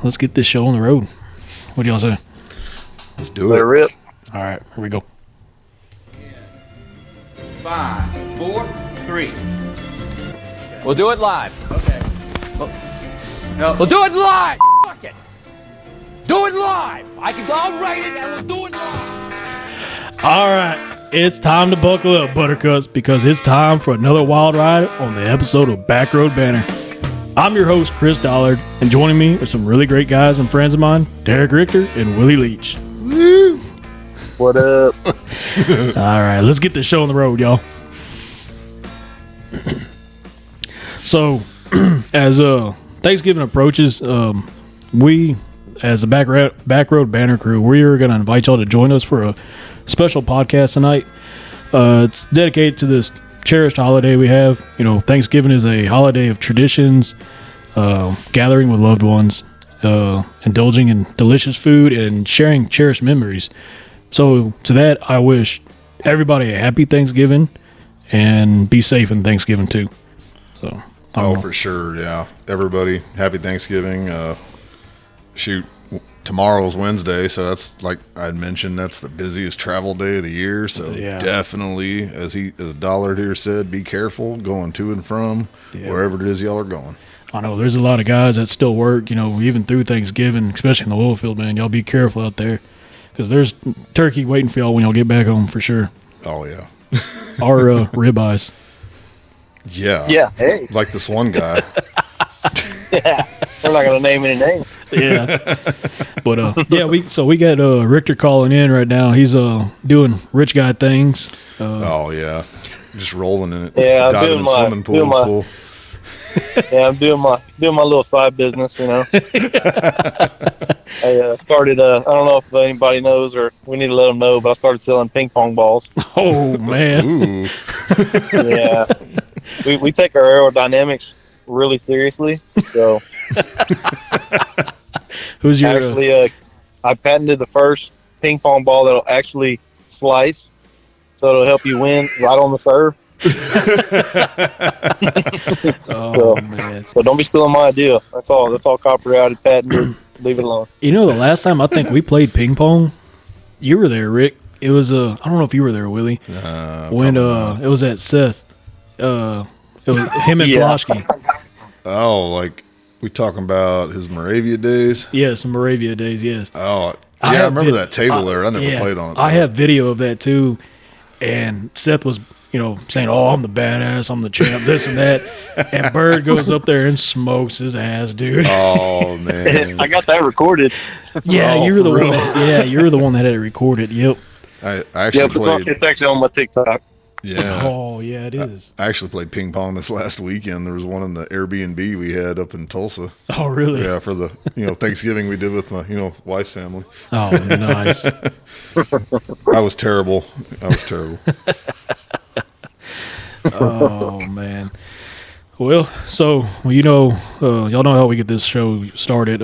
let's get this show on the road. What do y'all say? Let's do it. Rip. All right, here we go. 5, 4, 3. We'll do it live. Okay. We'll do it live. Fuck it. Do it live. I'll write it and we'll do it live. All right, it's time to buckle up, Buttercuts, because it's time for another wild ride on the episode of Backroad Banter. I'm your host, Chris Dollard, and joining me are some really great guys and friends of mine, Derek Richter and Willie Leach. Woo! What up? All right, let's get this show on the road, y'all. So, as Thanksgiving approaches, we, as the Backroad Banner crew, we are going to invite y'all to join us for a special podcast tonight. It's dedicated to this cherished holiday we have. You know, Thanksgiving is a holiday of traditions, gathering with loved ones, indulging in delicious food, and sharing cherished memories. So, to that, I wish everybody a happy Thanksgiving and be safe in Thanksgiving too. So, For sure, yeah. Everybody, happy Thanksgiving. Tomorrow's Wednesday, so that's, like I mentioned, that's the busiest travel day of the year. So definitely, as Dollard here said, be careful going to and from wherever it is y'all are going. I know there's a lot of guys that still work, you know, even through Thanksgiving, especially in the oil field, man. Y'all be careful out there because there's turkey waiting for y'all when y'all get back home for sure. Oh, yeah. Or ribeyes. Yeah. Yeah. Hey. Like this one guy. Yeah. We're not gonna name any names. Yeah. But we got Richter calling in right now. He's doing rich guy things. Oh yeah. Just rolling in it. Yeah, I'm diving doing in my- swimming doing pools my- full. Yeah, I'm doing my little side business, you know. I started. I don't know if anybody knows, or we need to let them know, but I started selling ping pong balls. Oh man. Ooh. Yeah, we take our aerodynamics really seriously. So Who's your actually, I patented the first ping pong ball that'll actually slice, so it'll help you win right on the serve. man. So don't be stealing my idea. That's all. That's all copyrighted, patented. Leave it alone. You know, the last time I think we played ping pong, you were there, Rick. It was I don't know if you were there, Willie. When it was at Seth. It was him and Ploshki. Oh, like we talking about his Moravia days? Yes, Moravia days, yes. Oh, yeah, I remember that table there. I never played on it. I have video of that too. And Seth was, you know, saying, "Oh, I'm the badass, I'm the champ, this and that." And Bird goes up there and smokes his ass, dude. Oh man, I got that recorded. Yeah, Oh, you're the for one. real? You're the one that had it recorded. Yep. I actually played. It's actually on my TikTok. Yeah. Oh yeah, it is. I actually played ping pong this last weekend. There was one in the Airbnb we had up in Tulsa. Oh really? Yeah, for the Thanksgiving we did with my wife's family. Oh nice. I was terrible. Oh man. Well, so y'all know how we get this show started.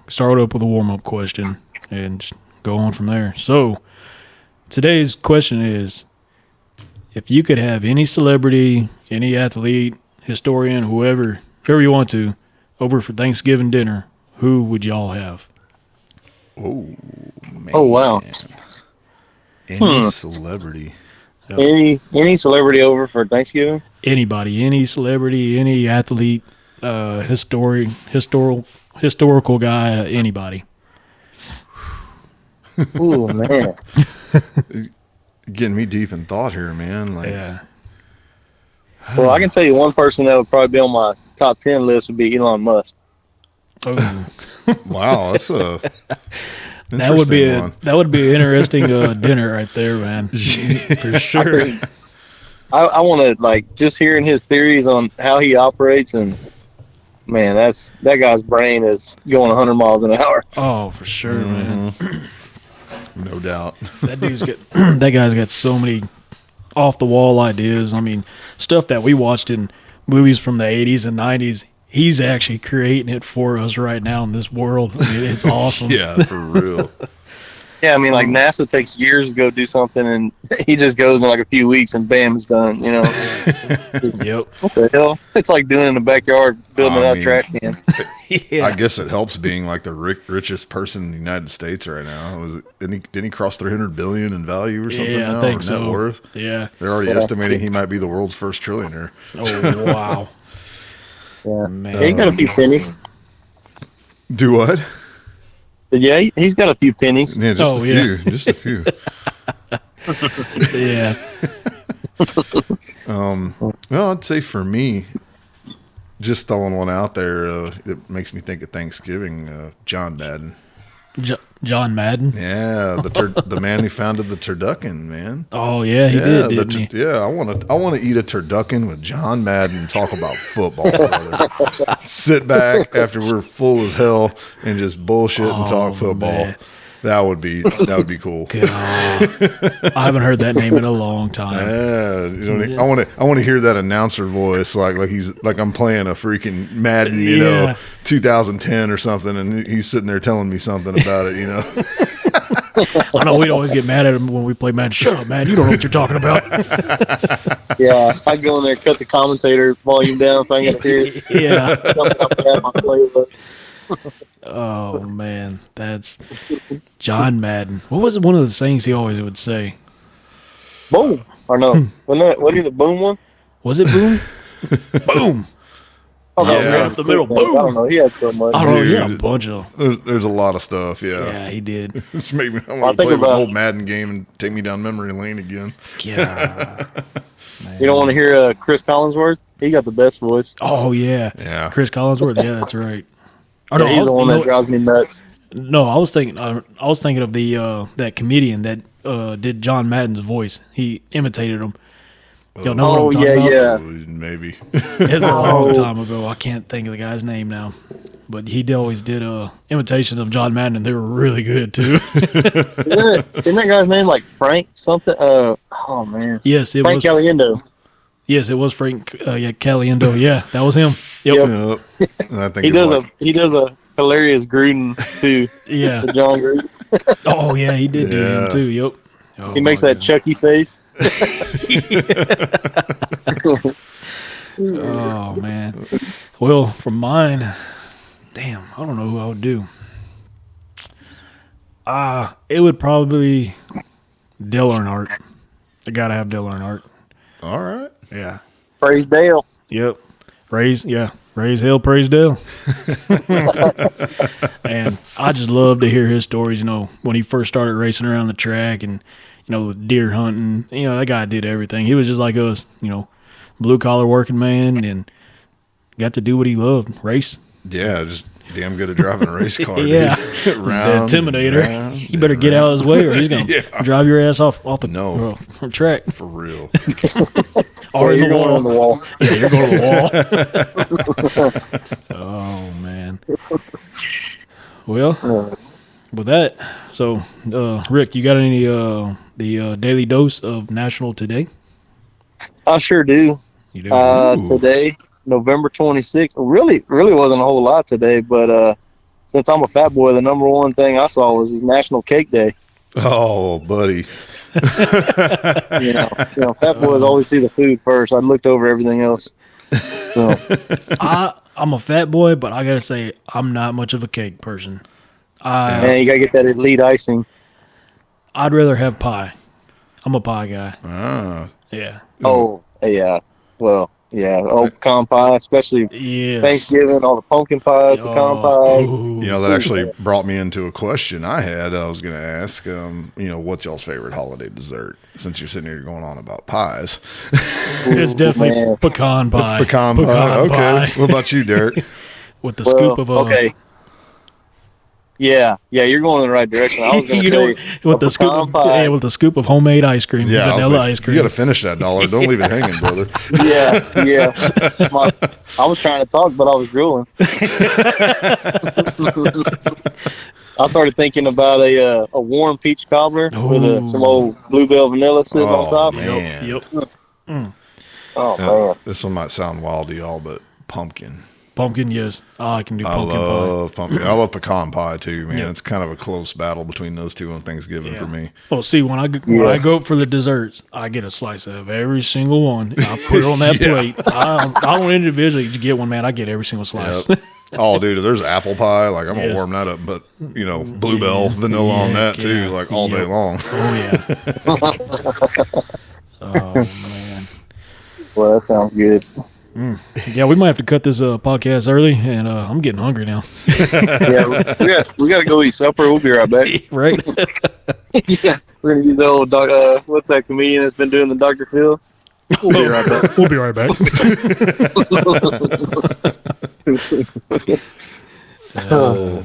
Start up with a warm up question and just go on from there. So today's question is: if you could have any celebrity, any athlete, historian, whoever you want to, over for Thanksgiving dinner, who would y'all have? Oh man. Oh wow. Any celebrity. Any celebrity over for Thanksgiving? Anybody, any celebrity, any athlete, historical guy, anybody. Oh man. Getting me deep in thought here, man. Like, Yeah. Well, I can tell you one person that would probably be on my top 10 list would be Elon Musk. Oh. wow, that's a That would be interesting one. that would be an interesting dinner right there, man. For sure. I want to just hearing his theories on how he operates, and man, that guy's brain is going 100 miles an hour. Oh, for sure, man. No doubt. That guy's got so many off the wall ideas. I mean, stuff that we watched in movies from the 80s and 90s. He's actually creating it for us right now in this world. I mean, it's awesome. Yeah, for real. Yeah, I mean, like NASA takes years to go do something, and he just goes in like a few weeks, and bam, it's done. You know? Yep. What the hell? It's like doing it in the backyard, building out trash cans. Yeah. I guess it helps being like the richest person in the United States right now. Didn't he cross 300 billion in value or something? Yeah, now, I think or so. Net worth. Yeah. They're already estimating he might be the world's first trillionaire. Oh wow. Yeah, Man. yeah, he got a few pennies. Do what? But yeah, he's got a few pennies. Yeah, just a few. Just a few. Yeah. Well, I'd say for me, just throwing one out there, it makes me think of Thanksgiving. John Madden. John Madden. Yeah, the man who founded the turducken, man. Oh yeah, he did, didn't he? Yeah, I want to eat a turducken with John Madden and talk about football, brother. Sit back after we're full as hell and just bullshit and talk football. Man. That would be cool. God. I haven't heard that name in a long time. Yeah, I want to hear that announcer voice like I'm playing a freaking Madden, 2010 or something, and he's sitting there telling me something about it, I know we'd always get mad at him when we play Madden. Shut up, man! You don't know what you're talking about. Yeah, I'd go in there, cut the commentator volume down so I can hear it. Yeah. Something up there on my playlist. Oh man, that's John Madden. What was one of the things he always would say? Boom. Or no. Wasn't he the boom one? Was it boom? Boom. Oh, no, right up the middle. I Boom. don't know. He had so much. I don't know. He Dude. had a bunch of. There's a lot of stuff. Yeah, he did. Just make me. I I want to think play my about- old Madden game and take me down memory lane again. Yeah. You don't want to hear Chris Collinsworth? He got the best voice. Oh yeah. Yeah. Chris Collinsworth. Yeah, that's right. Oh, Yeah, he's the one that drives me nuts. No, I was thinking of the that comedian that did John Madden's voice. He imitated him. Y'all know what I'm talking about? yeah. Maybe. It's a long time ago. I can't think of the guy's name now. But he always did imitations of John Madden, and they were really good too. Isn't that guy's name like Frank something? Oh man. Yes, it Frank was. Caliendo. Yes, it was Frank Caliendo. Yeah, that was him. Yep. Yep. And I think He does a hilarious Gruden too. Yeah. To John Gruden. Oh yeah, he did do Yeah. him too. Yep. Oh, He makes my that God. Chucky face. Oh man. Well, for mine, damn, I don't know who I would do. It would probably be Dale Earnhardt. I gotta have Dale Earnhardt. All right. Yeah. Praise Dale. Yep. Praise hell, praise Dale. And I just love to hear his stories, when he first started racing around the track and, with deer hunting. That guy did everything. He was just like us, blue collar working man, and got to do what he loved, race. Yeah, just damn good at driving a race car. Yeah. Dude. The Intimidator. You better get out of his way or he's going to drive your ass off the track. For real. Or in You're the going on the wall. wall. Yeah, you're going to the wall. Oh, man. Well, with that, so, Rick, you got any the daily dose of National Today? I sure do. You do? Today, November 26th. Really wasn't a whole lot today, but since I'm a fat boy, the number one thing I saw was his National Cake Day. Oh, buddy. Fat boys always see the food first. I looked over everything else. So, I'm a fat boy, but I got to say, I'm not much of a cake person. man, you got to get that elite icing. I'd rather have pie. I'm a pie guy. Ah. Yeah. Oh, yeah. Well, yeah. Pecan pie, especially Yes. Thanksgiving, all the pumpkin pie, pecan pie. Ooh. That actually brought me into a question I was going to ask. What's y'all's favorite holiday dessert? Since you're sitting here going on about pies. It's definitely man. pecan pie. It's pecan pie. Okay. What about you, Derek? With the scoop of okay. Yeah, you're going in the right direction. I was going to say with the scoop pecan of, pie. with the scoop of homemade ice cream, Yeah, vanilla ice cream. You got to finish that dollar. Don't leave it hanging, brother. Yeah. I was trying to talk, but I was drooling. I started thinking about a warm peach cobbler with some old Bluebell vanilla sitting on top. Man. Yep. Oh man, This one might sound wild to y'all, but pumpkin. Pumpkin, yes. I can do I pumpkin pie. love pumpkin. I love pecan pie too, man. Yeah. It's kind of a close battle between those two on Thanksgiving for me. Well, see, when I go up for the desserts, I get a slice of every single one. I put it on that plate. I don't individually get one, man. I get every single slice. Yep. Oh, dude, if there's apple pie, like I'm gonna warm that up. But Bluebell vanilla on that too, like all day long. Oh yeah. Oh man. Well, that sounds good. Yeah, we might have to cut this podcast early, and I'm getting hungry now. Yeah, we got to go eat supper. We'll be right back. Right? Yeah, we're gonna use the old what's that comedian that's been doing the Dr. Phil? We'll be right back. We'll be right back.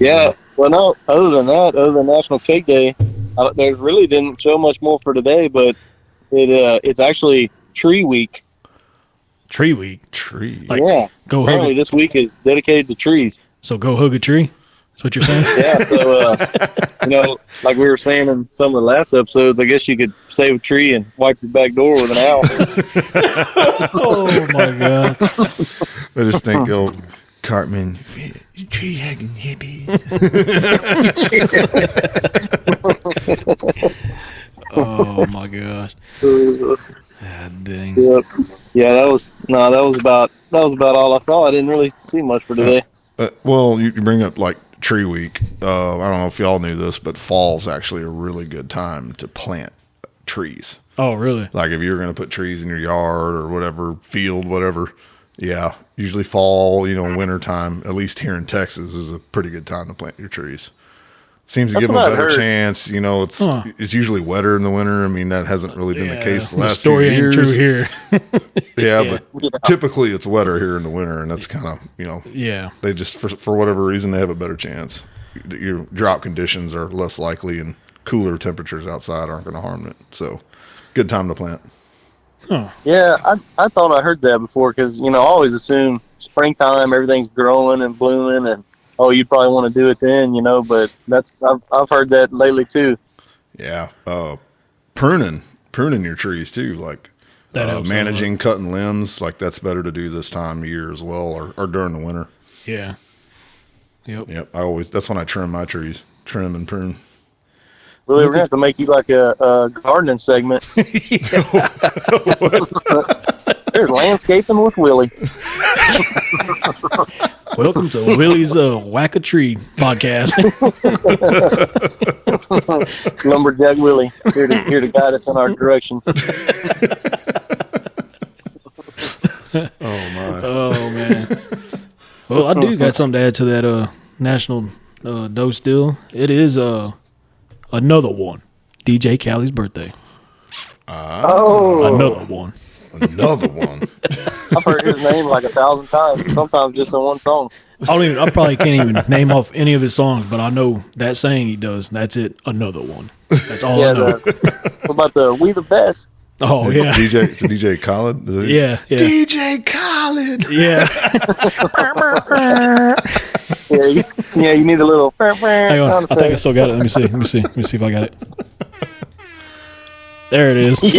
Yeah. Well, no. Other than National Cake Day, there really didn't show much more for today. But it's actually Tree Week. Tree week. Tree. Like, Yeah. go Apparently, hug. this week is dedicated to trees. So go hug a tree. That's what you're saying? Yeah. So, like we were saying in some of the last episodes, I guess you could save a tree and wipe your back door with an owl. Oh my god. I just think, Cartman, tree hugging hippie. Oh my gosh. God dang. Yep. Yeah, that was about all I saw. I didn't really see much for today. Well, you bring up like Tree Week. I don't know if y'all knew this, but fall's actually a really good time to plant trees. Oh really? Like if you're going to put trees in your yard or whatever, field, whatever. Yeah, usually fall, winter time, at least here in Texas, is a pretty good time to plant your trees. Seems to give them a better chance. It's usually wetter in the winter. I mean, that hasn't really been the case the last few years. Ain't true here. Yeah, but typically it's wetter here in the winter, and that's kind of, Yeah. they just, for whatever reason, they have a better chance. Your drought conditions are less likely, and cooler temperatures outside aren't going to harm it. So, good time to plant. Huh. Yeah, I thought I heard that before because, I always assume springtime, everything's growing and blooming, and, you'd probably want to do it then, but I've heard that lately too. Yeah. Pruning your trees too, like managing, cutting limbs, like that's better to do this time of year as well, or during the winter. Yeah. Yep. That's when I trim my trees, trim and prune. Really, we're going to have to make you like a gardening segment. There's landscaping with Willie. Welcome to Willie's Whack a Tree podcast. Lumberjack Willie, here to guide us in our direction. Oh my! Oh man! Well, I do got something to add to that national dose deal. It is another one. DJ Khaled's birthday. Another one. Another one. I've heard his name like 1,000 times, sometimes just in one song. I probably can't even name off any of his songs, but I know that saying he does. That's it. Another one. That's all I know. What about the "We the Best"? Oh yeah, DJ Khaled. Yeah. DJ Khaled. Yeah. Yeah, you need a little. Hang on. I think I still got it. Let me see if I got it. There it is. We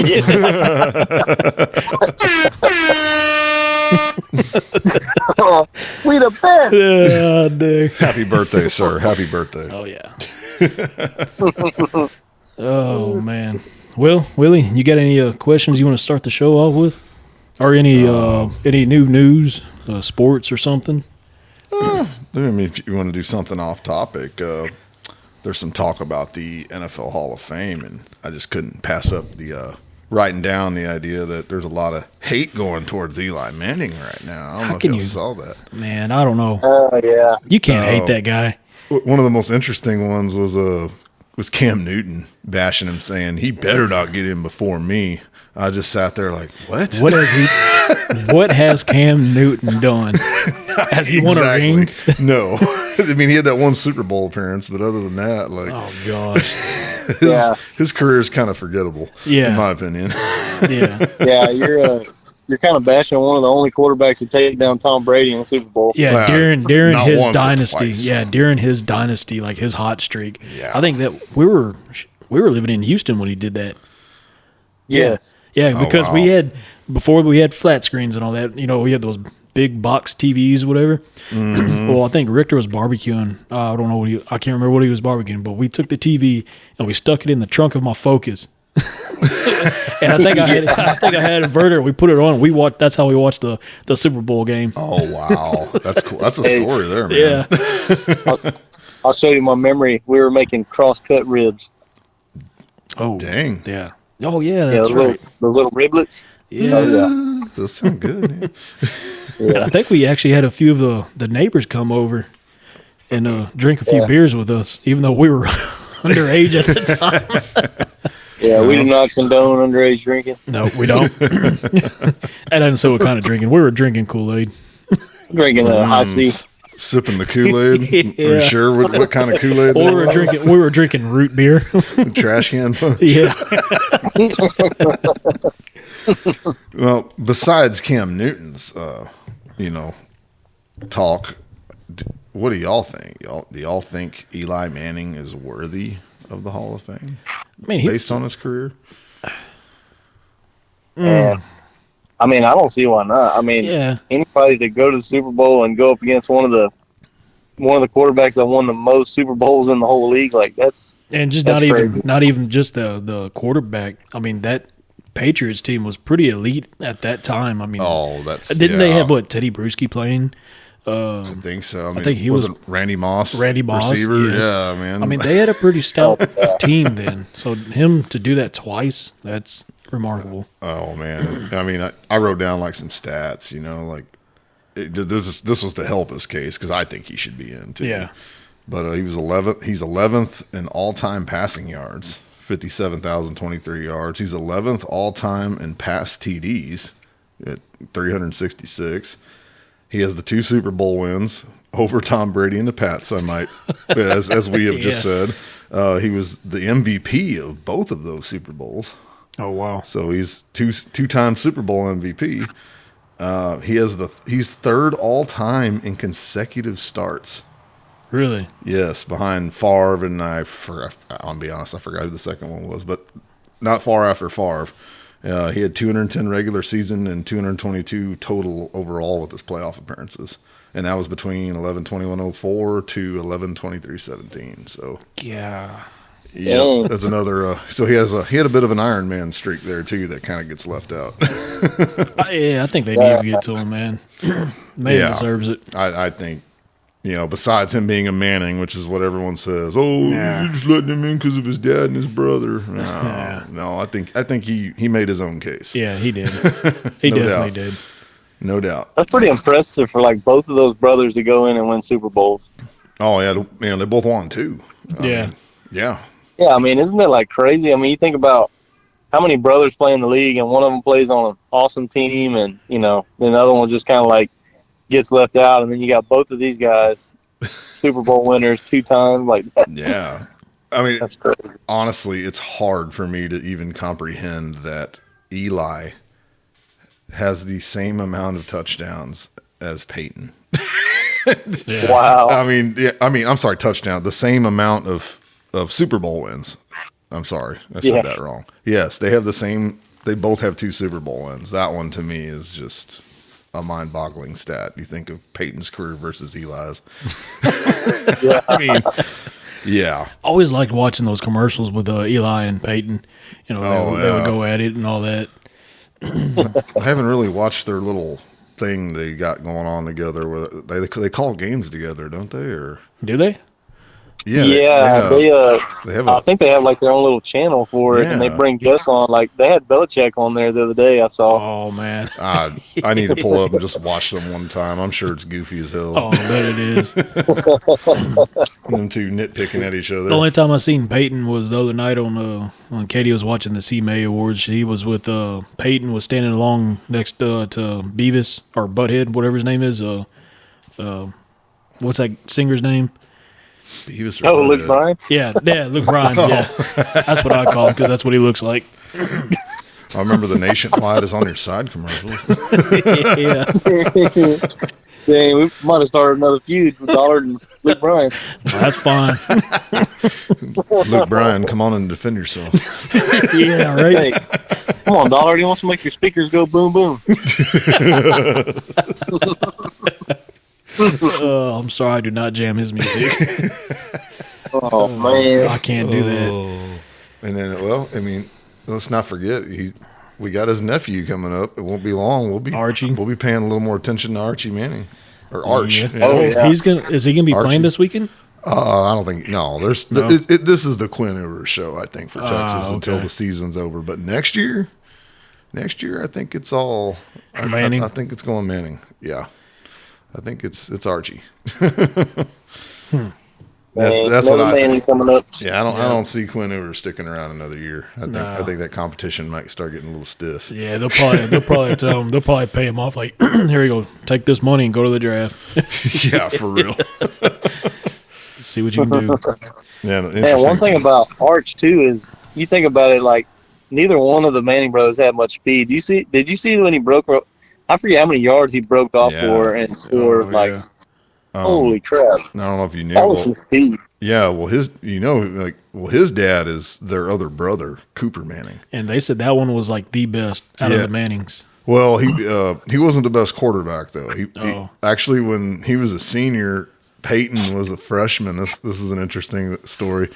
the best. Yeah, dang. Happy birthday, sir. Happy birthday. Oh yeah. Oh man. Well, Willie, you got any questions you want to start the show off with, or any new news, sports or something? I mean, if you want to do something off topic, there's some talk about the NFL Hall of Fame, and I just couldn't pass up the writing down the idea that there's a lot of hate going towards Eli Manning right now. I don't know if you saw that. Man, I don't know. Oh yeah. You can't hate that guy. One of the most interesting ones was Cam Newton bashing him, saying he better not get in before me. I just sat there like, what? What has Cam Newton done? Has he won a ring? No. I mean, he had that one Super Bowl appearance, but other than that, like, oh gosh, his career is kind of forgettable. Yeah, in my opinion. Yeah, you're kind of bashing one of the only quarterbacks to take down Tom Brady in the Super Bowl. Yeah, well, during his dynasty. Twice. Yeah, during his dynasty, like his hot streak. Yeah. I think that we were living in Houston when he did that. Yes. Yeah, because we had before we had flat screens and all that. We had those big box TVs, whatever. Well, I think Richter was barbecuing. I don't know I can't remember what he was barbecuing, but we took the TV and we stuck it in the trunk of my Focus. And I think I had an inverter. We put it on. That's how we watched the Super Bowl game. Oh wow, that's cool. That's a story there, man. Yeah. I'll show you my memory. We were making cross-cut ribs. Oh dang, yeah. Oh yeah, that's right. The little riblets. Yeah, oh, yeah. Those sound good. Yeah. And I think we actually had a few of the neighbors come over and drink a few beers with us, even though we were underage at the time. Yeah, we do not condone underage drinking. No, we don't. I didn't say what kind of drinking. We were drinking Kool-Aid. Drinking a high C. Sipping the Kool-Aid. Yeah. Are you sure what kind of Kool-Aid? We were drinking root beer. Trash can punch. Yeah. Well, besides Cam Newton's, talk, what do y'all think? Do y'all think Eli Manning is worthy of the Hall of Fame? I mean, based on his career? I mean, I don't see why not. I mean, anybody to go to the Super Bowl and go up against one of the quarterbacks that won the most Super Bowls in the whole league, like that's not even just the quarterback. I mean, that Patriots team was pretty elite at that time. I mean, they have Teddy Bruschi playing? I think so. I think he was Randy Moss. Receiver. Yes. Yeah, man. I mean, they had a pretty stout team then. So him to do that twice, that's remarkable. Oh man. I mean, I wrote down like some stats. This was to help his case because I think he should be in too. Yeah. But he was 11th. He's 11th in all-time passing yards, 57,023 yards. He's 11th all-time in pass TDs at 366. He has the 2 Super Bowl wins over Tom Brady and the Pats, I might, as we have just said. He was the MVP of both of those Super Bowls. Oh, wow. So he's two-time Super Bowl MVP. He's third all-time in consecutive starts. Really? Yes, behind Favre, and I'll be honest, I forgot who the second one was, but not far after Favre. He had 210 regular season and 222 total overall with his playoff appearances, and that was between 11-21-04 to 11-23-17. So yeah, that's another. So he had a bit of an Iron Man streak there too that kind of gets left out. I think they need to get to him, man. Man deserves it. I think. Besides him being a Manning, which is what everyone says, you're just letting him in because of his dad and his brother. No, I think he made his own case. Yeah, he did. He definitely did. No doubt. That's pretty impressive for like both of those brothers to go in and win Super Bowls. Oh yeah, man, they both won too. Yeah. Yeah. I mean, isn't that like crazy? I mean, you think about how many brothers play in the league, and one of them plays on an awesome team, and then the other one just kind of like gets left out, and then you got both of these guys Super Bowl winners 2 times like that. Yeah. I mean, that's crazy. Honestly, it's hard for me to even comprehend that Eli has the same amount of touchdowns as Peyton. Yeah. Wow. I mean, I'm sorry, touchdown, the same amount of Super Bowl wins. I'm sorry. I said that wrong. Yes, they have the same, they both have 2 Super Bowl wins. That one to me is just a mind-boggling stat. You think of Peyton's career versus Eli's. I mean, yeah. I always liked watching those commercials with Eli and Peyton. They would go at it and all that. I haven't really watched their little thing they got going on together. Where they call games together, don't they? Or do they? Yeah, they have. I think they have like their own little channel for it, and they bring guests on. Like they had Belichick on there the other day. I saw. Oh man, I need to pull up and just watch them one time. I'm sure it's goofy as hell. Oh, I bet it is. Them 2 nitpicking at each other. The only time I seen Peyton was the other night when Katie was watching the CMA Awards. He was with Peyton was standing along next to Beavis or Butthead, whatever his name is. What's that singer's name? Luke Bryan? Yeah, Luke Bryan. Yeah, that's what I call him because that's what he looks like. I remember the Nationwide is on your side commercials. Yeah. Dang, we might have started another feud with Dollard and Luke Bryan. That's fine. Luke Bryan, come on and defend yourself. Yeah, right. Come on, Dollar. He wants to make your speakers go boom, boom. I'm sorry, I do not jam his music. Oh, man. I can't do that. And then, well, I mean, let's not forget, we got his nephew coming up. It won't be long. Archie. We'll be paying a little more attention to Archie Manning. Or Arch. Yeah. Oh, yeah. Is he gonna be Archie. playing this weekend? I don't think. No, there's. No? This is the Quinn Ewers show, I think, for Texas okay. until the season's over. But next year, I think it's all Manning. I think it's going Manning. Yeah, I think it's Archie. That's what I Manning think. coming up. Yeah, I don't see Quinn Ewers sticking around another year. I think that competition might start getting a little stiff. Yeah, they'll probably tell him. They'll probably pay him off like, here you go, take this money and go to the draft. Yeah, for real. See what you can do. Yeah, Man, one thing about Arch too is you think about it, like neither one of the Manning brothers had much speed. Did you see when he broke? I forget how many yards he broke off for and scored. Yeah. Holy crap! I don't know if you knew. That was some speed. Yeah, well, his dad is their other brother, Cooper Manning. And they said that one was like the best out of the Mannings. Well, he wasn't the best quarterback though. He actually, when he was a senior, Peyton was a freshman. This is an interesting story.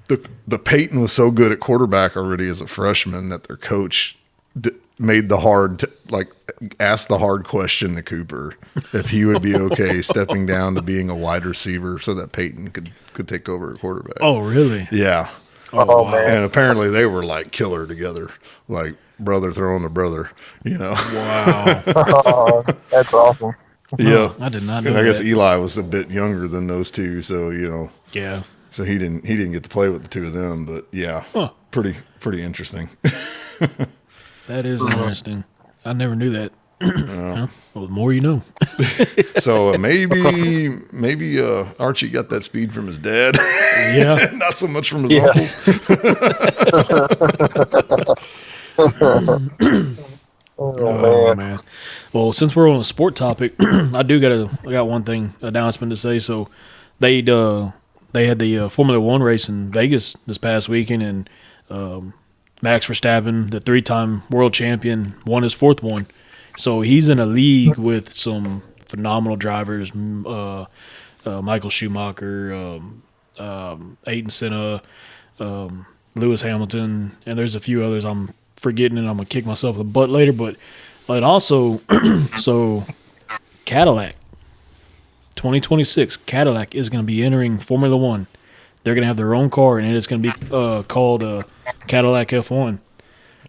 The Peyton was so good at quarterback already as a freshman that their coach made asked the hard question to Cooper if he would be okay stepping down to being a wide receiver so that Peyton could take over at quarterback. Oh, really? Yeah. Oh, man. And apparently they were like killer together, like brother throwing to brother, you know. Wow. Oh, that's awesome. Yeah. I did not know And I guess that. Eli was a bit younger than those two, so Yeah. so he didn't get to play with the two of them, but yeah. Huh. Pretty interesting. That is interesting. I never knew that. Well, the more you know. So maybe Archie got that speed from his dad. Yeah. Not so much from his uncles. Oh, man. Well, since we're on a sport topic, I got one announcement to say. So they had the Formula One race in Vegas this past weekend, and Max Verstappen, the 3-time world champion, won his 4th one. So he's in a league with some phenomenal drivers, Michael Schumacher, Ayrton Senna, Lewis Hamilton, and there's a few others I'm forgetting, and I'm going to kick myself in the butt later. But also, so Cadillac, 2026, Cadillac is going to be entering Formula One. They're going to have their own car, and it's going to be called Cadillac F1.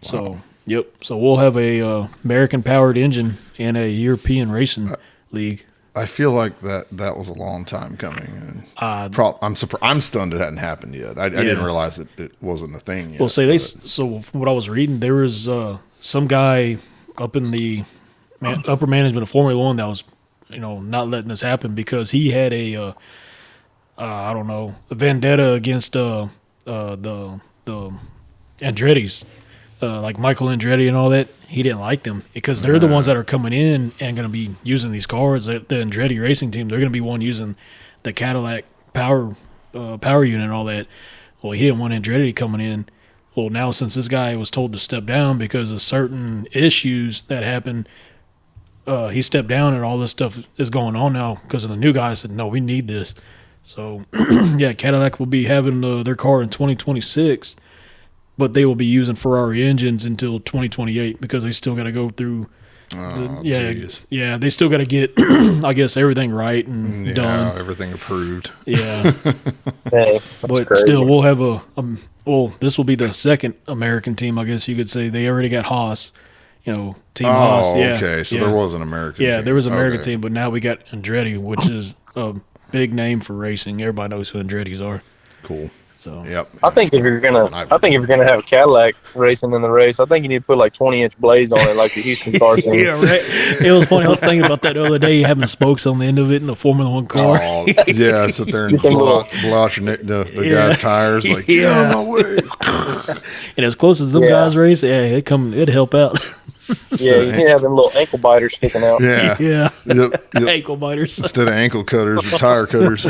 So, yep. So we'll have a American-powered engine in a European racing league. I feel like that was a long time coming. And I'm surprised. I'm stunned it hadn't happened yet. I didn't realize it wasn't a thing yet. Well, so from what I was reading, there was some guy up in the upper management of Formula One that was, not letting this happen because he had a vendetta against the Andretti's, like Michael Andretti and all that. He didn't like them because they're the ones that are coming in and going to be using these cars. The Andretti racing team, they're going to be one using the Cadillac power unit and all that. Well, he didn't want Andretti coming in. Well, now since this guy was told to step down because of certain issues that happened, he stepped down and all this stuff is going on now because of the new guy said, no, we need this. So, yeah, Cadillac will be having their car in 2026, but they will be using Ferrari engines until 2028 because they still got to go through. Yeah, they still got to get, I guess, everything right and done. Everything approved. Yeah, Hey, but crazy. still, we'll have this will be the second American team, I guess you could say. They already got Haas, Team Haas. Yeah, okay. So yeah. there was an American team. Yeah, there was an American Okay. team, but now we got Andretti, which is a big name for racing. Everybody knows who Andretti's are. Cool. So Yep. I think if you're gonna have a Cadillac racing in the race, I think you need to put like 20-inch blades on it, like the Houston car team. yeah, right. It was funny. I was thinking about that the other day, having spokes on the end of it in the Formula One car. Oh, yeah, sit there and blow out the guy's tires. Like, get out of my way. And as close as them guys race, it'd help out. Yeah, you can have them little ankle biters sticking out. Yeah. Yeah. Yep. Ankle biters. Instead of ankle cutters or tire cutters.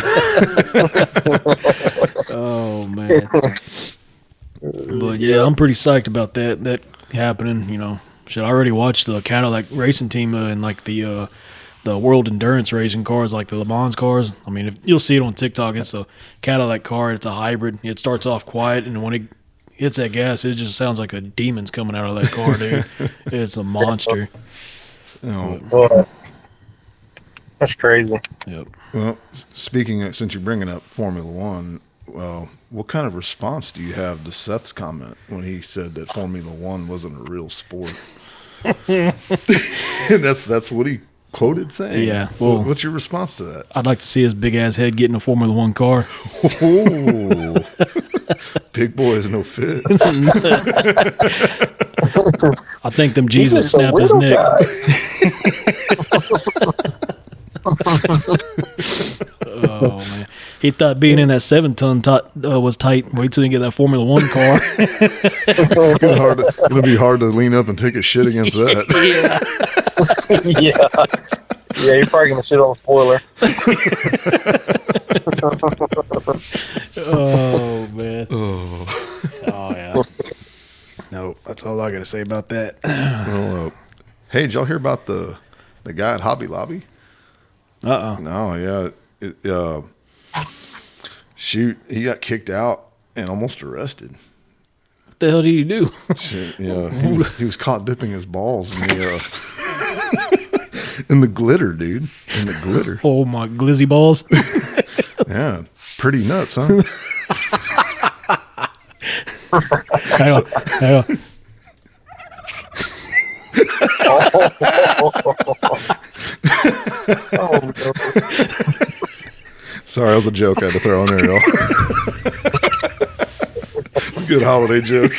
Oh man. But yeah, I'm pretty psyched about that happening. You know, I already watched the Cadillac racing team in like the World Endurance racing cars, like the Le Mans cars. I mean, if you'll see it on TikTok. It's a Cadillac car. It's a hybrid. It starts off quiet, and when it hits that gas, it just sounds like a demon's coming out of that car, dude. It's a monster. Boy, that's crazy. Yep. Well, speaking of, since you're bringing up Formula One, what kind of response do you have to Seth's comment when he said that Formula One wasn't a real sport? That's what he quoted saying. Yeah. So Well, what's your response to that? I'd like to see his big ass head get in a Formula One car. Oh, big boy is no fit. I think them G's would snap his neck. Oh man, he thought being in that 7-ton was tight. Wait till you get that Formula One car. It'll be hard to lean up and take a shit against that. Yeah, you're probably gonna shit on the spoiler. Oh man. Oh yeah. No, that's all I got to say about that. Well, hey, did y'all hear about the guy at Hobby Lobby? No, yeah. Shoot, he got kicked out and almost arrested. What the hell did you do? Shit, yeah, he was caught dipping his balls in the in the glitter, dude. In the glitter. Oh my glizzy balls. Yeah, pretty nuts, huh? Hang on. Sorry, that was a joke I had to throw in there, y'all. Good holiday joke.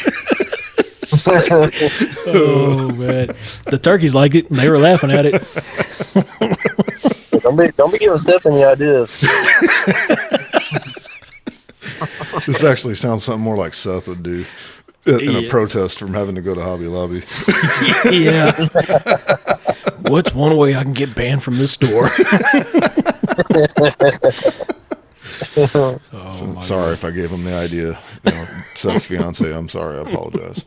Oh man, the turkeys liked it and they were laughing at it. Don't be giving Seth any ideas. This actually sounds something more like Seth would do in a protest from having to go to Hobby Lobby. Yeah. What's one way I can get banned from this store? Sorry if I gave him the idea. You know, Seth's fiance, I'm sorry. I apologize.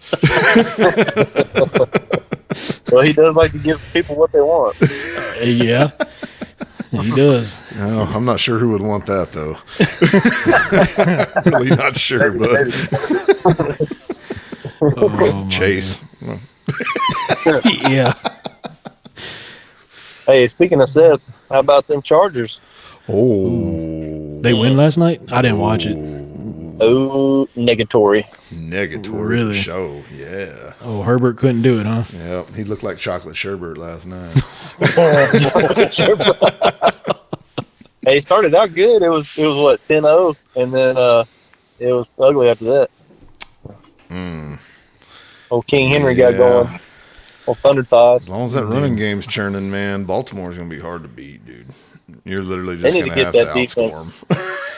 Well, he does like to give people what they want. Yeah. He does. No, I'm not sure who would want that, though. Really not sure, but Chase. Yeah. Hey, speaking of Seth, how about them Chargers? Oh. They win last night? I didn't watch it. Oh, negatory. Negatory Really? show, yeah. Oh, Herbert couldn't do it, huh? Yep, he looked like chocolate sherbet last night. Hey, he started out good. It was what, 10-0, and then it was ugly after that. Old King Henry got going. Old Thunder Thighs. As long as that running game's churning, man, Baltimore's going to be hard to beat, dude. You're literally just They need going to to have get to that outscore them.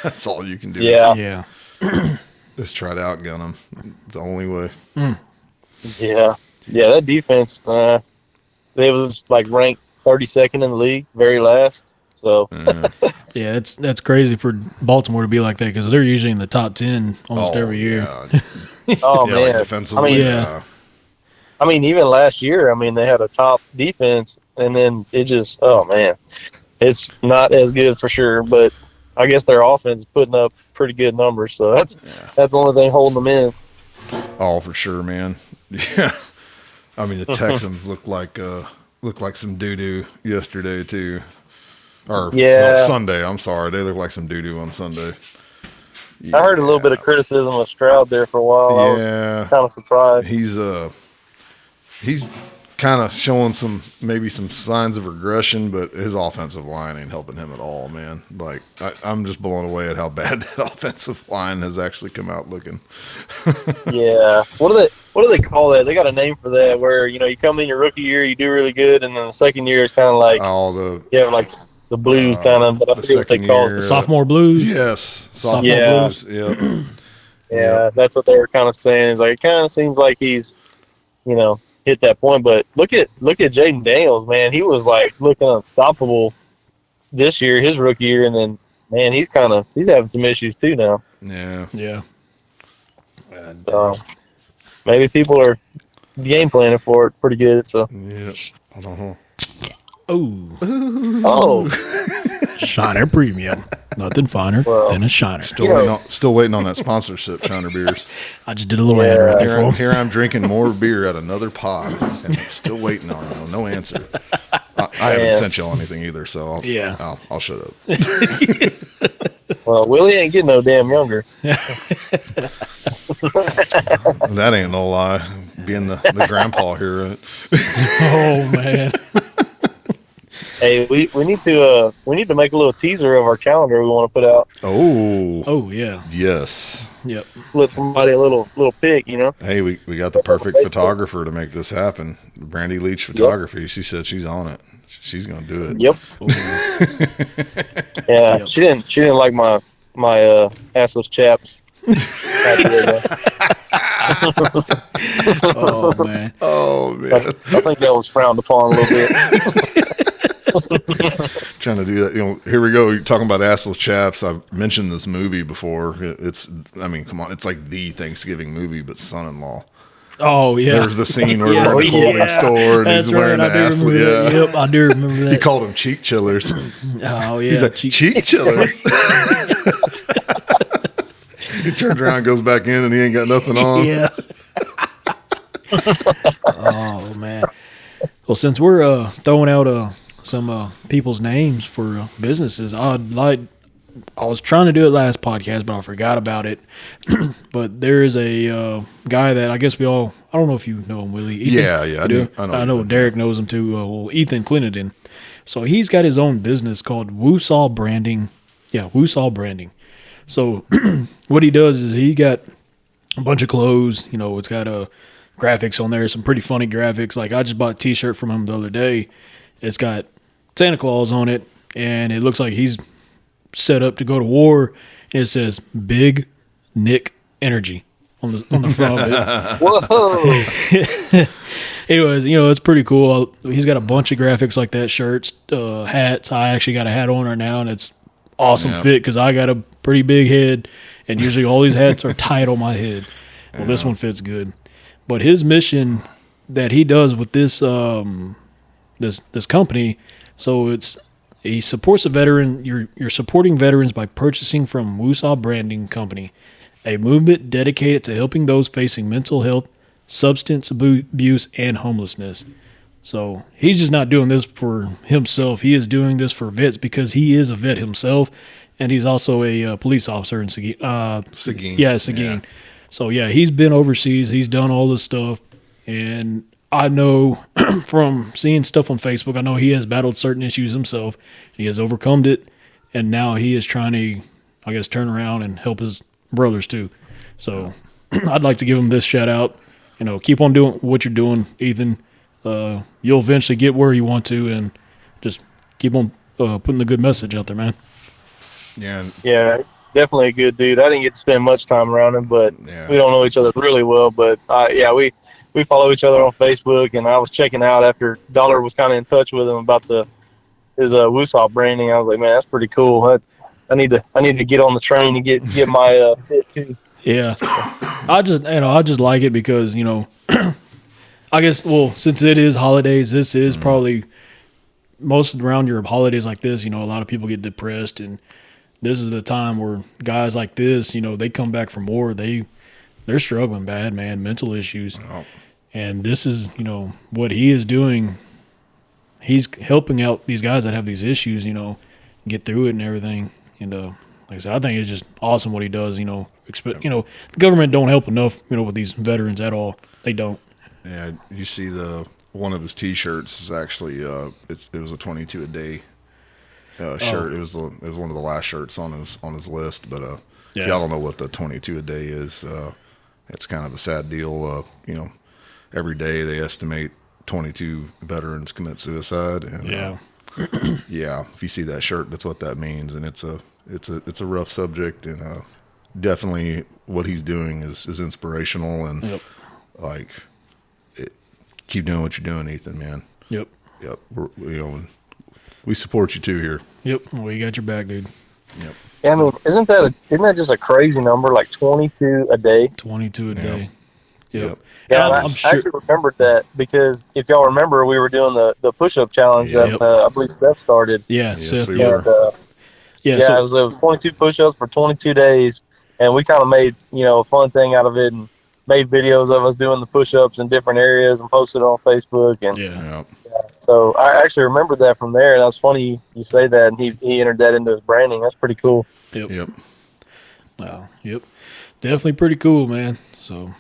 That's all you can do. Yeah. Yeah. Just try to outgun them. It's the only way. Yeah, that defense, they was like ranked 32nd in the league, very last. So Yeah, that's crazy for Baltimore to be like that because they're usually in the top 10 almost every year. Yeah. oh Yeah, man, like defensively. I mean, even last year, I mean, they had a top defense, and then it just, oh man, it's not as good for sure. But I guess their offense is putting up pretty good numbers, so that's the only thing holding them in. Oh, for sure, man. Yeah. I mean, the Texans look like some doo-doo yesterday, too. Or Sunday, I'm sorry. They look like some doo-doo on Sunday. Yeah. I heard a little bit of criticism of Stroud there for a while. I was kind of surprised. He's kind of showing some signs of regression, but his offensive line ain't helping him at all, man. Like I'm just blown away at how bad that offensive line has actually come out looking. Yeah, what do they call that? They got a name for that, where you come in your rookie year, you do really good, and then the second year it's kind of like like the blues kind of. But I forget what they call it. Sophomore blues. Yes, sophomore blues. Yeah, yeah, that's what they were kind of saying. Is like it kind of seems like he's, hit that point. But look at Jaden Daniels, man. He was like looking unstoppable this year, his rookie year, and then man, he's having some issues too now. Yeah. Yeah. Maybe people are game planning for it pretty good. So yeah, I don't know. oh, Shiner Premium. Nothing finer than a Shiner. Still waiting on that sponsorship, Shiner Beers. I just did a little ad right there for him. Here I'm drinking more beer at another pod, and I'm still waiting on it. No answer. I haven't sent y'all anything either, so I'll shut up. Well, Willie ain't getting no damn younger. That ain't no lie. Being the grandpa here. Right? Oh man. Hey, we need to make a little teaser of our calendar we want to put out. Oh yeah. Yes. Yep. Flip somebody a little pic, you know. Hey, we got the perfect photographer to make this happen. Brandy Leach Photography. Yep. She said she's on it. She's gonna do it. Yep. Yeah. Yep. She didn't like my assless chaps. Oh man. Oh man. I think that was frowned upon a little bit. Trying to do that, here we go. You're talking about assless chaps. I've mentioned this movie before. Come on, it's like the Thanksgiving movie, but Son-in-Law. Oh yeah, there's the scene where we're in a clothing store and he's wearing the assless. Yeah, yep, I do remember that. He called them cheek chillers. Oh yeah, he's like cheek chillers. He turns around, goes back in, and he ain't got nothing on. Yeah. Oh man. Well, since we're throwing out some people's names for businesses, I was trying to do it last podcast, but I forgot about it. But there is a guy that I guess I don't know if you know him, Willie. Ethan? I know Derek knows him too. Ethan Clinton. So he's got his own business called Woosall Branding. Yeah, Woosall Branding. So what he does is he got a bunch of clothes. It's got graphics on there, some pretty funny graphics. Like I just bought a T-shirt from him the other day. It's got Santa Claus on it, and it looks like he's set up to go to war. And it says "Big Nick Energy" on the front of it. Whoa! Anyways, it's pretty cool. He's got a bunch of graphics like that, shirts, hats. I actually got a hat on right now, and it's awesome fit because I got a pretty big head, and usually all these hats are tight on my head. Well, this one fits good. But his mission that he does with this this company, so he supports a veteran. You're supporting veterans by purchasing from Woosall Branding Company, a movement dedicated to helping those facing mental health, substance abuse, and homelessness. So he's just not doing this for himself. He is doing this for vets because he is a vet himself, and he's also a police officer in Seguin. Yeah, Seguin. Yeah. So yeah, he's been overseas. He's done all this stuff, and I know from seeing stuff on Facebook, I know he has battled certain issues himself. He has overcome it, and now he is trying to, I guess, turn around and help his brothers too. So I'd like to give him this shout out. Keep on doing what you're doing, Ethan. You'll eventually get where you want to, and just keep on putting the good message out there, man. Yeah, definitely a good dude. I didn't get to spend much time around him, but we don't know each other really well. But we follow each other on Facebook, and I was checking out after Dollar was kind of in touch with him about his Woosall Branding. I was like, man, that's pretty cool. I need to get on the train and get my fit too. Yeah, I just like it because I guess since it is holidays, this is probably most around your holidays like this. A lot of people get depressed, and this is the time where guys like this, they come back from war, they're struggling bad, man, mental issues. Oh. And this is, what he is doing. He's helping out these guys that have these issues, get through it and everything. And like I said, I think it's just awesome what he does. The government don't help enough, with these veterans at all. They don't. Yeah, you see one of his T-shirts is actually it was a 22 a day shirt. It was one of the last shirts on his list. But if y'all don't know what the 22 a day is, it's kind of a sad deal. Every day they estimate 22 veterans commit suicide, and if you see that shirt, that's what that means. And it's a rough subject, and definitely what he's doing is inspirational, and keep doing what you're doing, Ethan, man. Yep. We support you too here. Yep. Well, you got your back, dude. Yep. Yeah, I mean, isn't that just a crazy number? Like 22 a day. 22 a day. Yep. Yeah, I actually remembered that because if y'all remember, we were doing the push-up challenge that I believe Seth started. Yeah, Seth. We were. It was 22 push-ups for 22 days, and we kind of made a fun thing out of it and made videos of us doing the push-ups in different areas and posted it on Facebook. And so I actually remembered that from there, and that's funny you say that, and he entered that into his branding. That's pretty cool. Yep. Wow. Yep. Definitely pretty cool, man. So.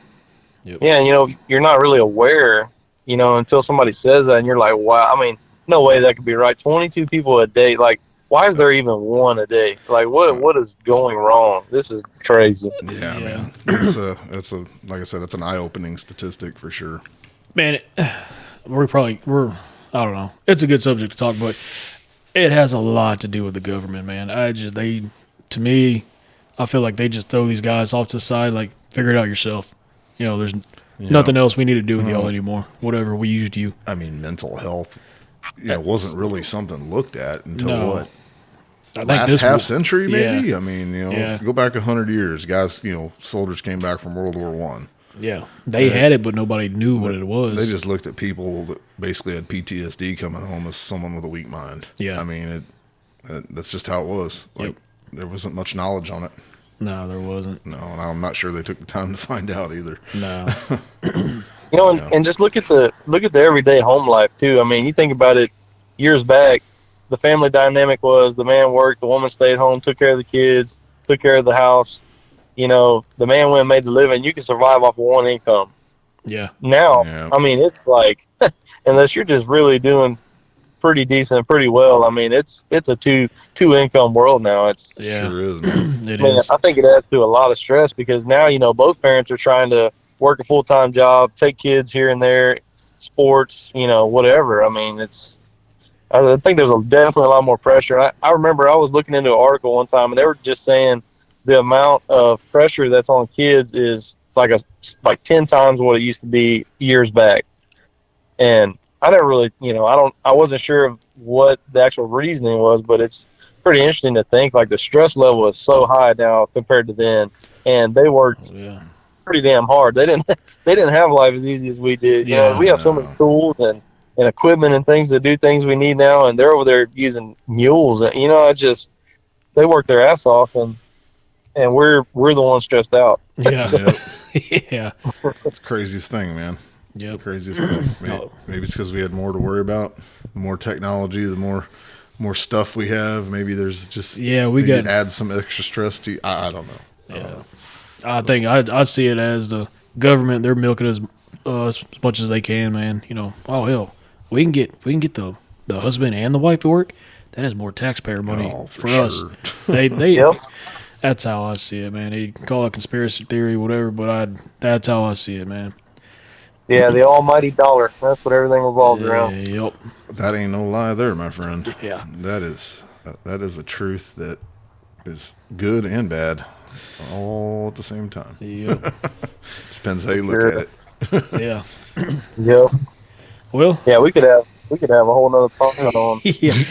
Yep. Yeah, and you're not really aware, until somebody says that, and you're like, wow. I mean, no way that could be right. 22 people a day. Like, why is there even one a day? Like, what is going wrong? This is crazy. Yeah, man. It's a like I said, it's an eye-opening statistic for sure. Man, we're I don't know. It's a good subject to talk about. It has a lot to do with the government, man. To me, I feel like they just throw these guys off to the side, like, figure it out yourself. There's nothing else we need to do with y'all anymore. Whatever, we used you. I mean, mental health, wasn't really something looked at until what? Last half century, maybe? Yeah. I mean, go back 100 years. Guys, soldiers came back from World War I. Yeah. They had it, but nobody knew what it was. They just looked at people that basically had PTSD coming home as someone with a weak mind. Yeah. I mean, that's just how it was. Like, there wasn't much knowledge on it. No, there wasn't. No, and I'm not sure they took the time to find out either. No. And just look at the everyday home life too. I mean, you think about it, years back, the family dynamic was the man worked, the woman stayed home, took care of the kids, took care of the house. The man went and made the living. You can survive off of one income. Yeah. Now, I mean, it's like, unless you're just really doing pretty decent, pretty well. I mean, it's a two income world now. It's sure is, man. I think it adds to a lot of stress because now both parents are trying to work a full time job, take kids here and there, sports, whatever. I mean, I think there's definitely a lot more pressure. I remember I was looking into an article one time, and they were just saying the amount of pressure that's on kids is like 10 times what it used to be years back, and I never really, I wasn't sure of what the actual reasoning was, but it's pretty interesting to think like the stress level is so high now compared to then, and they worked pretty damn hard. They didn't have life as easy as we did. We have so many tools and equipment and things to do things we need now, and they're over there using mules. They work their ass off, and we're the ones stressed out. Yeah, yeah. It's the craziest thing, man. Yep. Craziest thing. Maybe it's because we had more to worry about. The more technology, the more stuff we have. Maybe there's just it adds some extra stress to. I don't know. Yeah, I think I see it as the government. They're milking as much as they can, man. Oh hell, we can get the husband and the wife to work. That is more taxpayer money for us. They that's how I see it, man. They call it conspiracy theory, whatever, but that's how I see it, man. Yeah, the almighty dollar. That's what everything revolves around. Yep. That ain't no lie there, my friend. Yeah. That is a truth that is good and bad all at the same time. Yep. Depends how you look at it. Yeah. Yep. Well. Yeah, we could have a whole nother podcast on.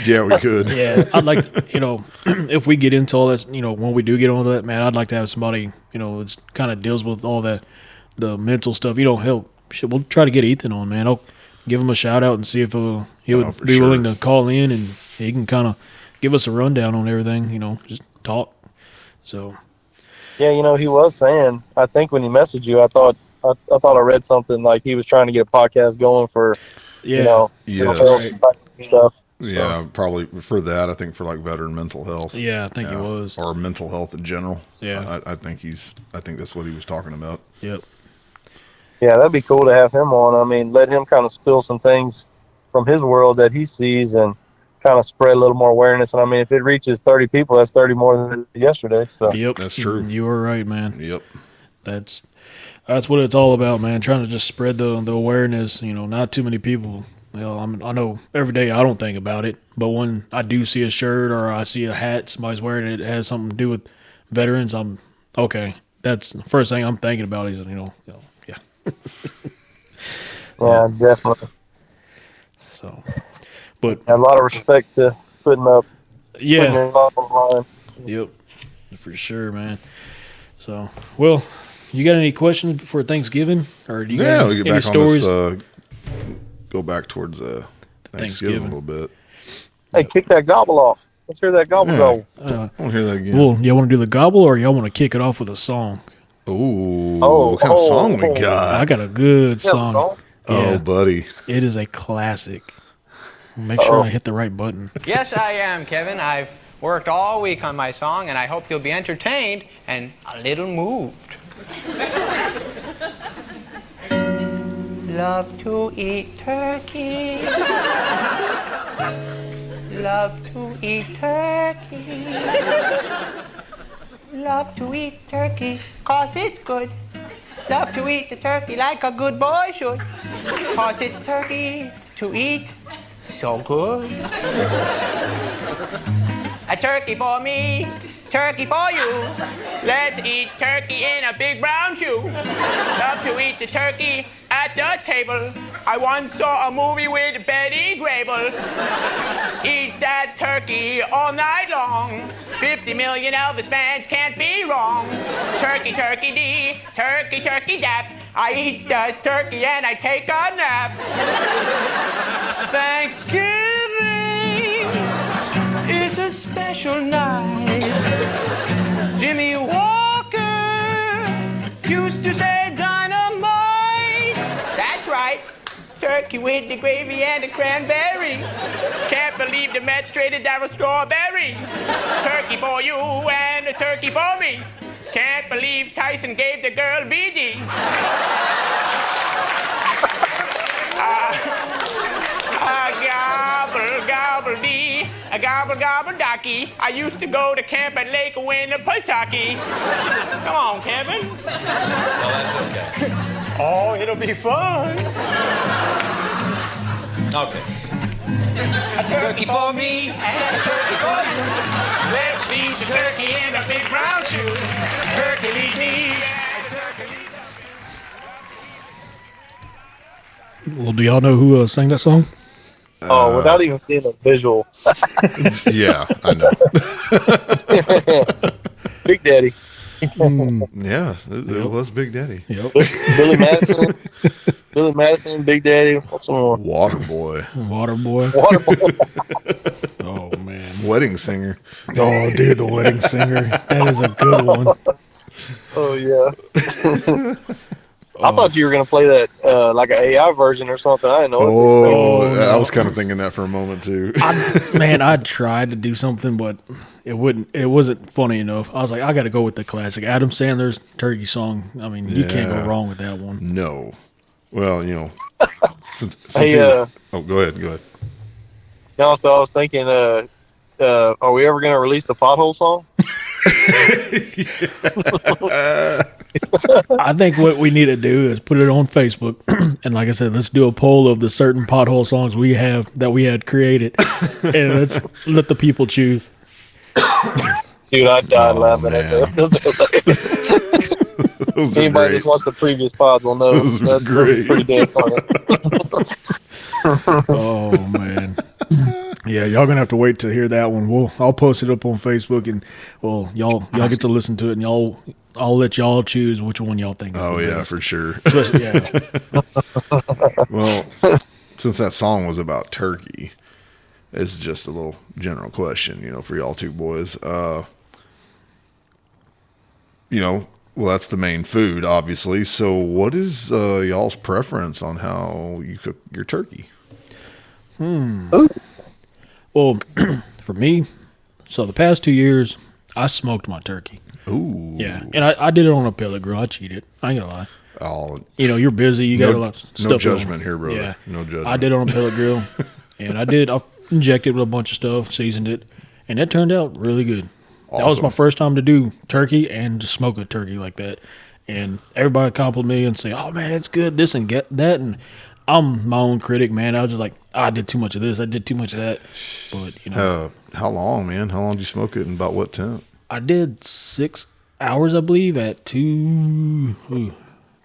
Yeah, we could. Yeah, I'd like to, if we get into all this, when we do get onto that, man, I'd like to have somebody, that's kind of deals with all that, the mental stuff. Help. Shit, we'll try to get Ethan on, man. I'll give him a shout out and see if he would be willing to call in, and he can kind of give us a rundown on everything. Just talk. So. Yeah, he was saying. I think when he messaged you, I thought I read something like he was trying to get a podcast going for. Stuff. Yeah, probably for that. I think for like veteran mental health. Yeah, I think he was, or mental health in general. Yeah, I think that's what he was talking about. Yep. Yeah, that'd be cool to have him on. I mean, let him kind of spill some things from his world that he sees and kind of spread a little more awareness. And I mean, if it reaches 30 people, that's 30 more than yesterday. So. Yep, that's true. You were right, man. Yep. That's what it's all about, man. Trying to just spread the awareness. Not too many people. I know every day I don't think about it, but when I do see a shirt or I see a hat somebody's wearing, it has something to do with veterans. I'm okay. That's the first thing I'm thinking about is yeah. Yeah, definitely. So, but a lot of respect to putting up. Yeah. Putting it up online. Yep, for sure, man. So, well, you got any questions before Thanksgiving, or do you got we get any back stories? on this. Go back towards Thanksgiving a little bit. Hey, kick that gobble off. Let's hear that gobble gobble. I want to hear that again. Well, y'all want to do the gobble, or y'all want to kick it off with a song? Ooh, what kind of song we got? I got a good song. Yeah, Oh, buddy. it is a classic. Make sure I hit the right button. Yes, I am, Kevin. I've worked all week on my song, and I hope you'll be entertained and a little moved. Love to eat turkey. Love to eat turkey. Love to eat turkey, 'cause it's good. Love to eat the turkey like a good boy should, 'cause it's turkey to eat so good. A turkey for me, turkey for you. Let's eat turkey in a big brown shoe. Love to eat the turkey at the table. I once saw a movie with Betty Grable. Eat that turkey all night long. 50 million Elvis fans can't be wrong. Turkey, turkey dee, turkey, turkey dap. I eat the turkey and I take a nap. Thanksgiving is a special night. Jimmy Walker used to say dynamite. That's right. Turkey with the gravy and the cranberry. Can't believe the Mets traded Darryl Strawberry. Turkey for you and a turkey for me. Can't believe Tyson gave the girl BD. Gobble, gobble dee, a gobble, gobble ducky. I used to go to camp at Lake Winnipesaukee. Come on, Kevin. Oh, that's okay. Oh, it'll be fun. Okay. A turkey for me and a turkey for you. Let's feed the turkey in a big brown shoe. Turkey lead me and turkey lead us. Well, do y'all know who sang that song? Without even seeing a visual. Yeah, I know. Big Daddy. Yeah, it was Big Daddy. Yep. Billy Madison. Billy Madison, Big Daddy. What's some more? Waterboy. Waterboy. Waterboy. Oh, man. Wedding singer. Oh, dude, the wedding singer. That is a good one. Oh, yeah. I thought you were going to play that like an AI version or something. I didn't know. I was kind of thinking that for a moment, too. I tried to do something, but it wasn't funny enough. I was like, I got to go with the classic Adam Sandler's Turkey Song. I mean, you can't go wrong with that one. No. Well, since Hey, go ahead. No, so I was thinking, are we ever going to release the Pothole song? I think what we need to do is put it on Facebook, and like I said, let's do a poll of the certain Pothole songs we had created, and let's let the people choose. Dude, I died laughing at that. Those are Anybody great. that's watched the previous pods will know. Those are That's great. pretty damn funny. Oh man, yeah, y'all gonna have to wait to hear that one. I'll post it up on Facebook, and y'all get to listen to it, and I'll let y'all choose which one y'all think is Oh, the yeah, best. for sure. Yeah. Well, since that song was about turkey, it's just a little general question, for y'all two boys. Well, that's the main food, obviously. So what is y'all's preference on how you cook your turkey? Well, for me, so the past 2 years, I smoked my turkey. Ooh. Yeah, and I did it on a pellet grill. I cheated. I ain't gonna lie. Oh, You're busy. You got a lot of stuff. no going judgment on. here, brother. Yeah, No judgment. I did it on a pellet grill, and I injected with a bunch of stuff, seasoned it, and it turned out really good. That was Awesome. my first time to do turkey and to smoke a turkey like that. And everybody compliment me and say, "Oh man, it's good." This and get that, and I'm my own critic, man. I was just like, I did too much of this. I did too much of that. But How long, man? How long did you smoke it, and about what temp? I did 6 hours, I believe, at 2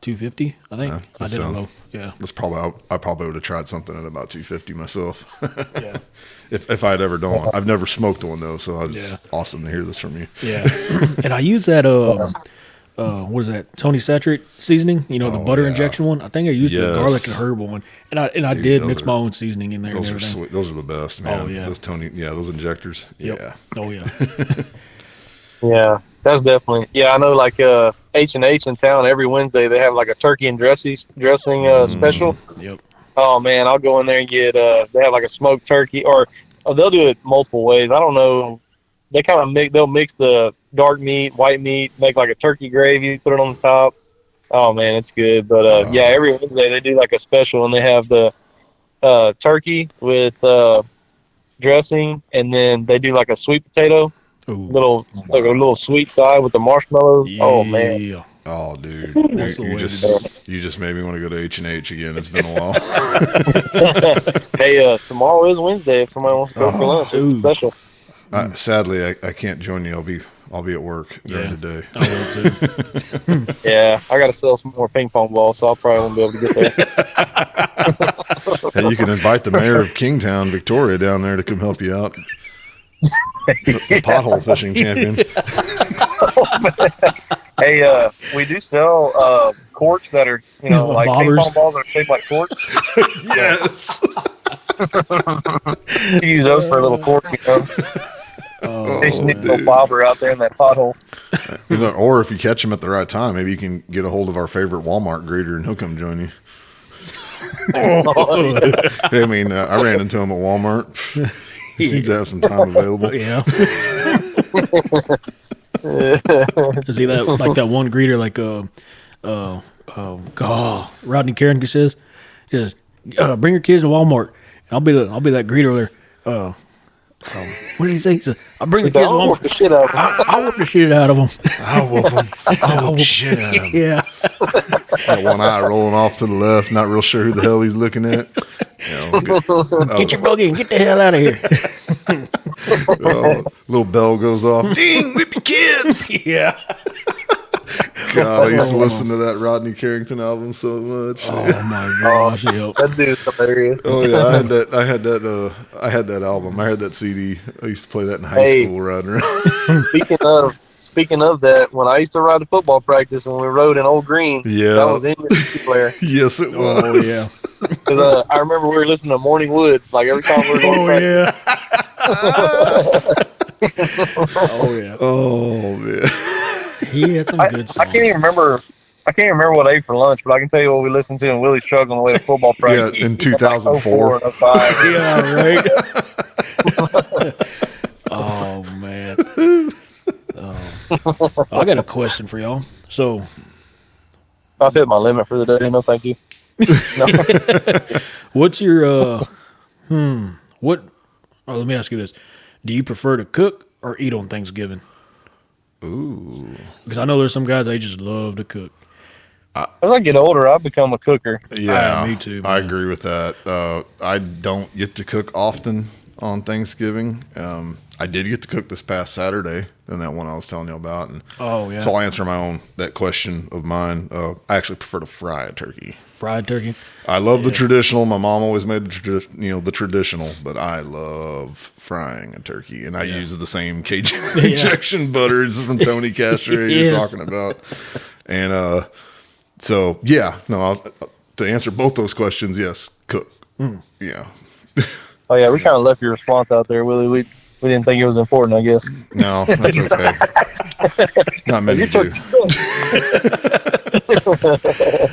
250, I think. I didn't know. Yeah. That's probably, I probably would have tried something at about 250 myself. Yeah. If I'd ever done one. I've never smoked one though, so it's awesome to hear this from you. Yeah. And I use that, what is that? Tony Saturate seasoning, the butter injection one. I think I used the garlic and herb one. And I did mix my own seasoning in there. Those are sweet. Those are the best, man. Oh, yeah. Those injectors. Yep. Yeah. Oh, yeah. Yeah, that's definitely. Yeah, I know. Like H&H in town, every Wednesday they have like a turkey and dressing special. Yep. Oh man, I'll go in there and get. They have like a smoked turkey, or they'll do it multiple ways. I don't know. They kind of mix. They'll mix the dark meat, white meat, make like a turkey gravy, put it on the top. Oh man, it's good. But yeah, every Wednesday they do like a special, and they have the turkey with dressing, and then they do like a sweet potato. Ooh. Like a little sweet side with the marshmallows. Yeah. Oh man. Oh, dude, That's the you way just made me want to go to H&H again. It's been a while. Hey, tomorrow is Wednesday. If somebody wants to go for lunch, it's special. Sadly, I can't join you. I'll be at work during the day. I will too. Yeah, I got to sell some more ping pong balls, so I'll probably won't be able to get there. Hey, you can invite the mayor of Kingtown, Victoria, down there to come help you out. The pothole fishing champion. Hey, we do sell corks that are, like bobbers. ping pong balls that are shaped like corks. Yes. You use those for a little cork, Fishing a little bobber out there in that pothole. Or if you catch him at the right time, maybe you can get a hold of our favorite Walmart greeter and he'll come join you. I mean, I ran into him at Walmart. He seems to have some time available. Yeah. Is he like that one greeter Rodney Carrington says, bring your kids to Walmart. And I'll be that greeter there. What did he say? He said, I'll bring the kids to Walmart. I'll whoop the shit out of them. I'll whoop them. I'll whoop shit out of them. Yeah. Got one eye rolling off to the left, not real sure who the hell he's looking at. Get your buggy and get the hell out of here. Little bell goes off. Ding, whip your kids. Yeah. God, I used to listen to that Rodney Carrington album so much. Oh my gosh, yep. That dude's hilarious. Oh yeah, I had that album. I had that CD. I used to play that in high school riding around. Speaking of that, when I used to ride the football practice when we rode in Old Green, that was in your player. Yes, it was. Oh yeah. Because I remember we were listening to Morning Wood like every time we were going to practice. Oh yeah. Oh man. He had some good songs. I can't even remember what I ate for lunch, but I can tell you what we listened to in Willie's truck on the way to football practice. Yeah, in 2004. Like 04 and 05. Yeah, right. Oh man. I got a question for y'all. So I've hit my limit for the day. No, thank you. No. What's your let me ask you this. Do you prefer to cook or eat on Thanksgiving? Ooh. Because I know there's some guys, they just love to cook. As I get older, I've become a cooker. Yeah, me too. I agree with that. I don't get to cook often on Thanksgiving. I did get to cook this past Saturday, and that one I was telling you about. And oh yeah. So I'll answer that question of mine. I actually prefer to fry a turkey. Fried turkey. I love the traditional. My mom always made the traditional, but I love frying a turkey, and I use the same Cajun injection butters from Tony Castro you're talking about. And so yeah, no. To answer both those questions, yes, cook. Yeah. Oh yeah, we kind of left your response out there, Willie. We didn't think it was important, I guess. No, that's okay. Not many do.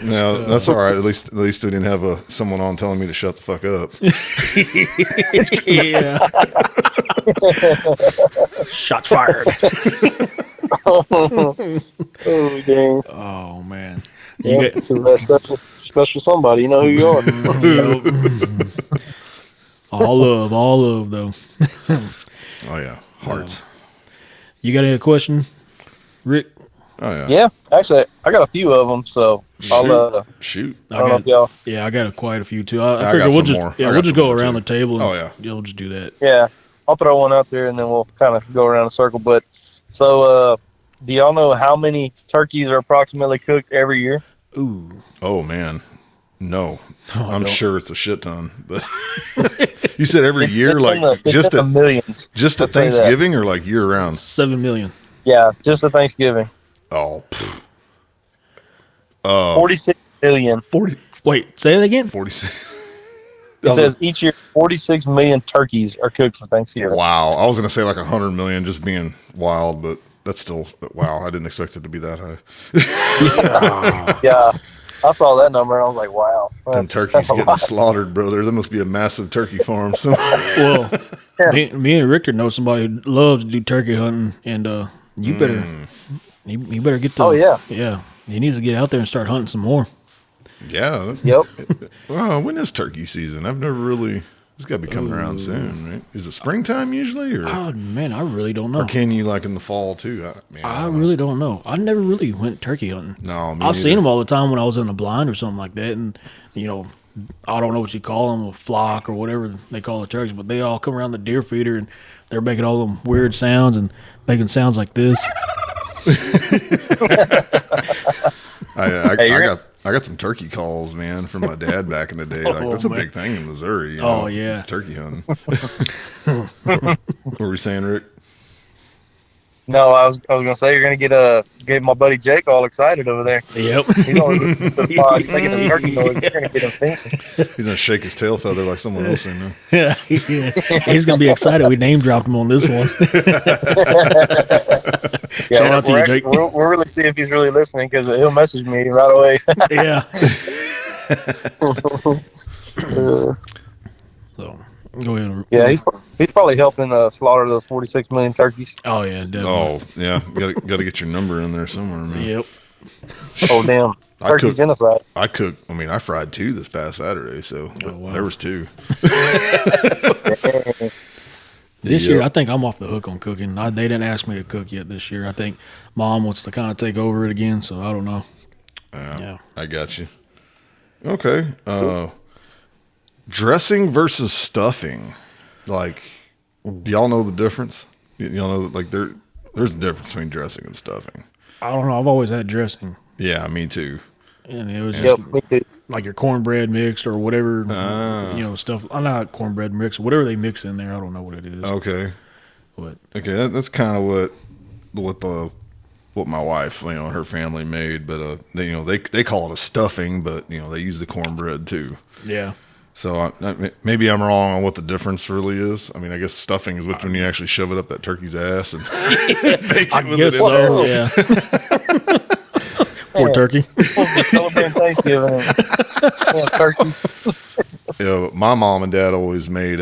No, that's all right. At least we didn't have someone on telling me to shut the fuck up. Yeah. Shots fired. Oh dang! Oh man. Yeah, that special somebody. You know who you are. All love though. Oh yeah, hearts. You got any question, Rick? Oh yeah. Yeah, actually, I got a few of them, so I'll shoot. I don't know if y'all. Yeah, I got quite a few too. I got figure some more. we'll just go around the table. And you'll just do that. Yeah, I'll throw one out there, and then we'll kind of go around a circle. But so, do y'all know how many turkeys are approximately cooked every year? Ooh. Oh man, no. I'm don't. sure it's a shit ton. But you said every year, it's like in the millions. just at Let's say that. Thanksgiving or like year round? 7 million. Yeah, just at Thanksgiving. Oh, pfft. 46 million. 40, Wait, say that again? 46. It says each year 46 million turkeys are cooked for Thanksgiving. Wow, I was gonna say like 100 million, just being wild, but that's still wow. I didn't expect it to be that high. Yeah, I saw that number and I was like, wow. Them turkeys a getting lot. slaughtered, brother. There must be a massive turkey farm somewhere. Well, me and Richter know somebody who loves to do turkey hunting, and you better you better get to. Oh, yeah. Yeah. He needs to get out there and start hunting some more. Yeah. Yep. Well, when is turkey season? I've never really. It's got to be coming around soon, right? Is it springtime usually, or Oh man, I really don't know. or can you like in the fall too? I really don't know. I never really went turkey hunting. No, me I've seen neither. them all the time when I was in the blind or something like that, and I don't know what you call them, a flock or whatever they call the turkeys, but they all come around the deer feeder and they're making all them weird sounds and making sounds like this. I got some turkey calls, man, from my dad back in the day. Like that's a man. big thing in Missouri. You Oh, know, yeah. turkey hunting. What were we saying, Rick? No, I was gonna say you're gonna get my buddy Jake all excited over there. Yep. He's always listening to the pod. He's making a turkey noise. You're gonna get him thinking. He's gonna shake his tail feather like someone else right now. Yeah. He's gonna be excited. We name dropped him on this one. Yeah, Shout out to you, Jake. We'll really see if he's really listening because he'll message me right away. Yeah. So go ahead. Yeah, he's probably helping slaughter those 46 million turkeys. Oh yeah, definitely. Oh yeah, got to get your number in there somewhere, man. Yep. Oh damn, I turkey cook- genocide. I cooked. I mean, I fried 2 this past Saturday, so wow. there was 2. This Yep. year, I think I'm off the hook on cooking. They didn't ask me to cook yet this year. I think Mom wants to kind of take over it again, so I don't know. Yeah. I got you. Okay. Dressing versus stuffing. Like, do y'all know the difference? Y'all know that, like, there's a difference between dressing and stuffing. I don't know. I've always had dressing, Yeah, me too. and it was just Yep, me too. like your cornbread mixed or whatever, stuff. I'm not cornbread mixed, whatever they mix in there. I don't know what it is. Okay. But Okay, that's kind of what my wife, her family made, but they call it a stuffing, but they use the cornbread too. yeah, So maybe I'm wrong on what the difference really is. I mean, I guess stuffing is when you actually shove it up that turkey's ass and bake it I with guess it in there. so. Yeah. Poor turkey. Celebrating Thanksgiving. Yeah, turkey. Yeah, my mom and dad always made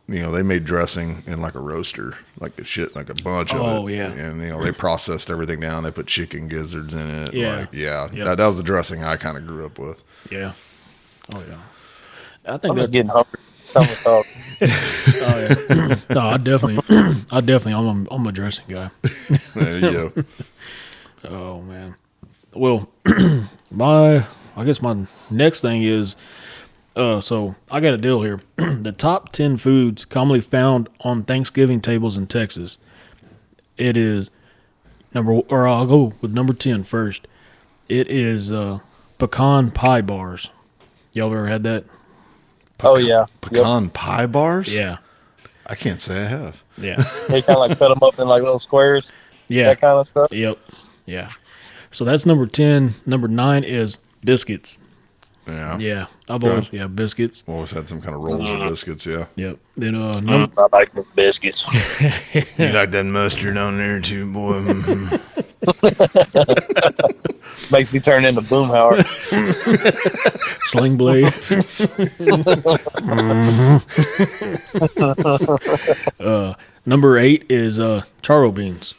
they made dressing in like a roaster, like a bunch of it. Oh, yeah. And they processed everything down. They put chicken gizzards in it. Yeah. Yep. Yep. That was the dressing I kind of grew up with. Yeah. Oh yeah. I think I'm just that. getting hungry. Tell me talk. Oh, yeah. No, I'm a dressing guy. There you go. Oh man. Well, I guess my next thing is, so I got a deal here. The top 10 foods commonly found on Thanksgiving tables in Texas. It is I'll go with number 10 first. It is pecan pie bars. Y'all ever had that? Oh yeah. Pecan pie bars? Yeah. I can't say I have. Yeah. They kind of like cut them up in like little squares. Yeah. That kind of stuff. Yep. Yeah. So that's number 10. Number 9 is biscuits. Yeah. Yeah. I've Okay. always, biscuits. Always had some kind of rolls of biscuits, yeah. Yep. Then I like the biscuits. You like that mustard on there too, boy? Makes me turn into Boomhauer. Sling blade. Number 8 is charro beans.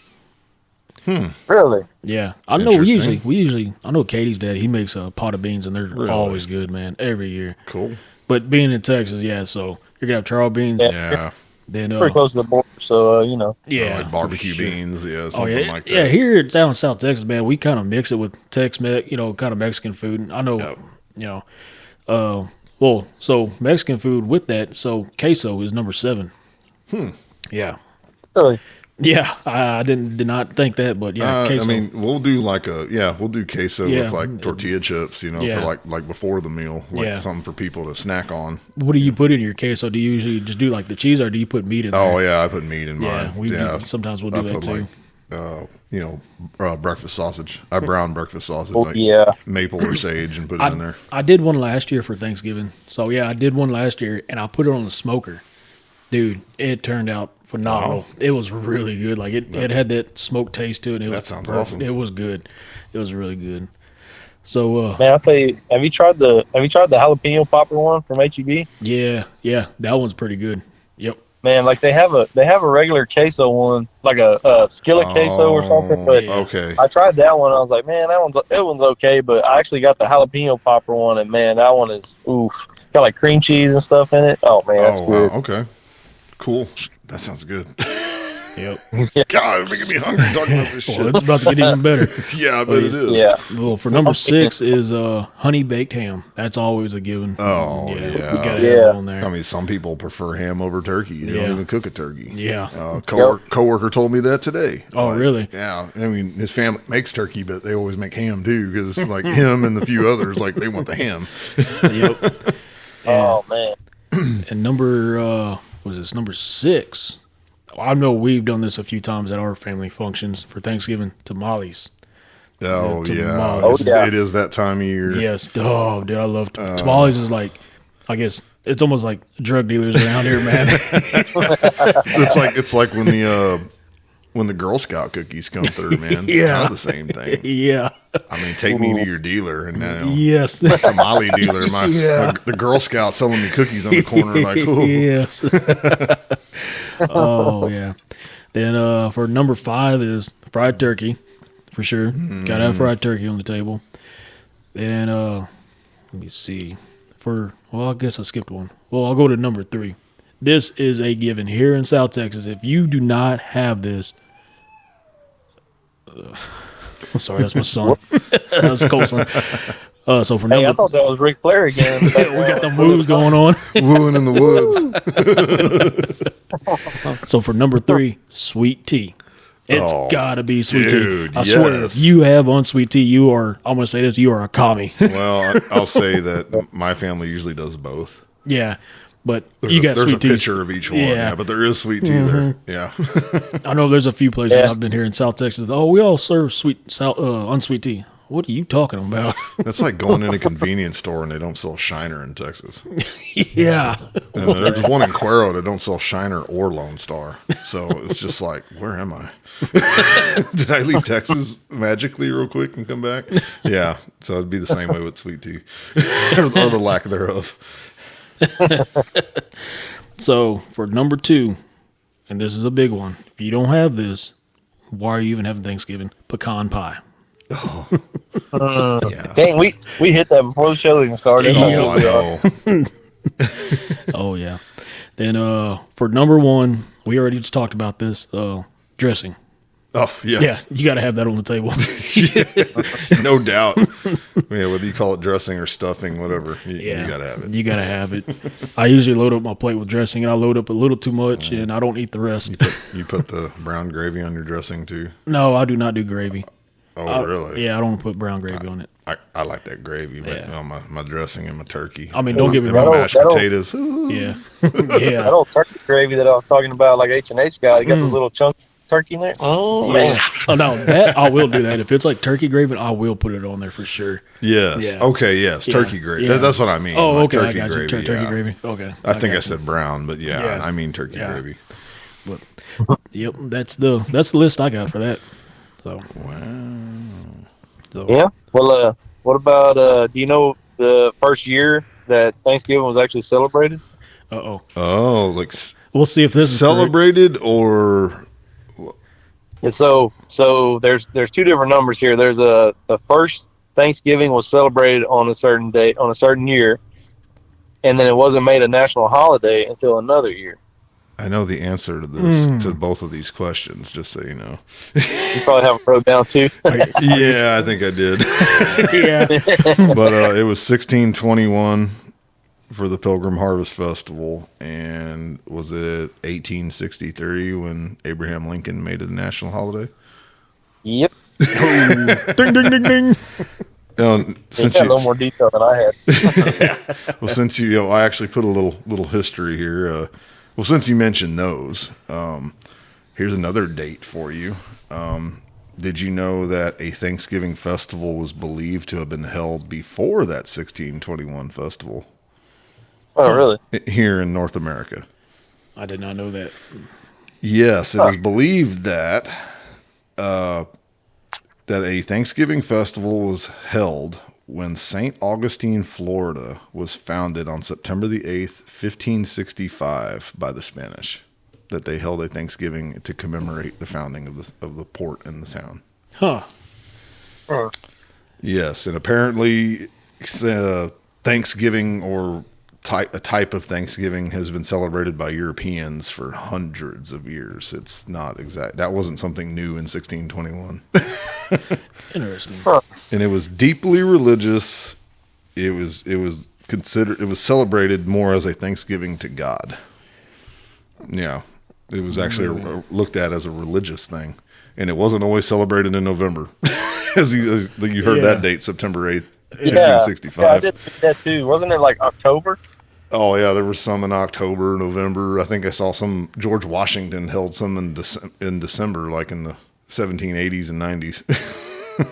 Really? Yeah, I know. Interesting. I know Katie's dad. He makes a pot of beans, and they're Really? always good, man. Every year. Cool. But being in Texas, yeah. So you're gonna have charro beans. Yeah. Yeah. Then Pretty close to the border, so yeah, Like barbecue beans, yeah, Oh something yeah, like that. yeah. Here down in South Texas, man, we kind of mix it with Tex-Mex, kind of Mexican food. And I know, Yep. well, so Mexican food with that. So queso is number 7. Yeah. Really? Yeah, I did not think that, but yeah, queso. I mean, we'll do we'll do queso with like tortilla chips, for like before the meal, something for people to snack on. What do you put in your queso? Do you usually just do like the cheese, or do you put meat in there? Oh yeah, I put meat in mine. Sometimes we'll do that too. Breakfast sausage. I brown breakfast sausage, maple or sage, and put it in there. I did one last year for Thanksgiving. So yeah, I did one last year, and I put it on the smoker. Dude, it turned out phenomenal. It was really good. Like it had that smoked taste to it. That sounds awesome. It was good. It was really good. So man, I'll tell you, have you tried the jalapeno popper one from HEB? Yeah, that one's pretty good. Yep. Man, like they have a regular queso one, like a skillet queso or something. But I tried that one. I was like, man, that one's okay. But I actually got the jalapeno popper one, and man, that one is oof. Got like cream cheese and stuff in it. Oh man, that's good. Wow. Okay, cool. That sounds good. Yep. God, it's making me hungry talking about this shit. Well, it's about to get even better. Yeah, I bet it is. Yeah. Well, for number 6 is honey baked ham. That's always a given. Oh, We gotta have Yeah. it on there. I mean, some people prefer ham over turkey. They don't even cook a turkey. Yeah. Coworker told me that today. Oh, really? Yeah. I mean, his family makes turkey, but they always make ham too, because like him and the few others, like they want the ham. Yep. Oh man. And number 6. I know we've done this a few times at our family functions for Thanksgiving. Tamales. Oh Tamales. yeah. It is that time of year. Yes. Oh, dude, I love tamales. Is like, I guess it's almost like drug dealers around here, man. It's like when the Girl Scout cookies come through, man. Yeah. Kind of the same thing. Yeah. I mean, take me to your dealer, and now Yes. tamale dealer. The Girl Scout selling me cookies on the corner, like, ooh. Yes. Oh yeah. Then for number 5 is fried turkey, for sure. Gotta have fried turkey on the table. Then let me see. I guess I skipped one. Well, I'll go to number 3. This is a given here in South Texas. If you do not have this, I'm sorry, that's my son. That's Cole's son. So for number, I thought that was Ric Flair again. we got the moves going on. Wooing in the woods. So for number 3, sweet tea. It's gotta be sweet tea. I swear, if yes. you have unsweet tea, you are. I'm gonna say this: you are a commie. Well, I'll say that my family usually does both. Yeah, but you got there's sweet a tea. picture of each one, yeah, but there is sweet tea there. Yeah. I know there's a few places I've been here in South Texas. Oh, we all serve unsweet tea. What are you talking about? That's like going in a convenience store and they don't sell Shiner in Texas. Yeah. And there's one in Cuero that don't sell Shiner or Lone Star. So it's just like, where am I? Did I leave Texas magically real quick and come back? Yeah. So it'd be the same way with sweet tea or the lack thereof. So for number 2, and this is a big one. If you don't have this, why are you even having Thanksgiving? Pecan pie. Oh. Yeah. Dang, we hit that before the show even started. Oh, I know. Oh yeah. Then for number 1, we already just talked about this. Dressing. Oh yeah. Yeah, you got to have that on the table. Yes, no doubt. Yeah, whether you call it dressing or stuffing, whatever, you got to have it. You got to have it. I usually load up my plate with dressing, and I load up a little too much, and I don't eat the rest. You put the brown gravy on your dressing too? No, I do not do gravy. Oh, really? Yeah, I don't put brown gravy on it. I like that gravy, but on my dressing and my turkey. I mean, don't get me and my wrong. mashed potatoes. Yeah. That old turkey gravy that I was talking about, like H&H got, you got those little chunks of turkey in there. Oh, man. Oh, no, that I will do that. If it's like turkey gravy, I will put it on there for sure. Yes. Yeah. Okay, yes. Turkey gravy. Yeah. That's what I mean. Oh, like okay. Turkey I got you. gravy. Turkey gravy. Okay. I think I said brown, but I mean turkey gravy. But, yep, that's the list I got for that. So. Wow. So. Yeah. Well, what about, do you know the first year that Thanksgiving was actually celebrated? Uh-oh. Oh, like we'll see if this is celebrated or... And so there's 2 different numbers here. There's the first Thanksgiving was celebrated on a certain date, on a certain year, and then it wasn't made a national holiday until another year. I know the answer to this, to both of these questions, just so you know. You probably have it wrote down too. Yeah, I think I did. Yeah. But it was 1621 for the Pilgrim Harvest Festival, and was it 1863 when Abraham Lincoln made it a national holiday? Yep. Ding, ding, ding, ding. Since you got a little more detail than I had. Well, since I actually put a little history here. Well, since you mentioned those, here's another date for you. Did you know that a Thanksgiving festival was believed to have been held before that 1621 festival? Oh, really? Here in North America. I did not know that. Yes, it is believed that that a Thanksgiving festival was held when St. Augustine, Florida, was founded on September the 8th, 1565 by the Spanish. That they held a Thanksgiving to commemorate the founding of the port and the town. Huh. Yes, and apparently Thanksgiving or a type of Thanksgiving has been celebrated by Europeans for hundreds of years. It's not exact. That wasn't something new in 1621. Interesting. And it was deeply religious. It was celebrated more as a Thanksgiving to God. Yeah. It was actually looked at as a religious thing, and it wasn't always celebrated in November. As you heard that date, September 8th, 1565. Yeah, I did that too. Wasn't it like October? Oh, yeah, there was some in October, November. I think I saw some. George Washington held some in December, like in the 1780s and 90s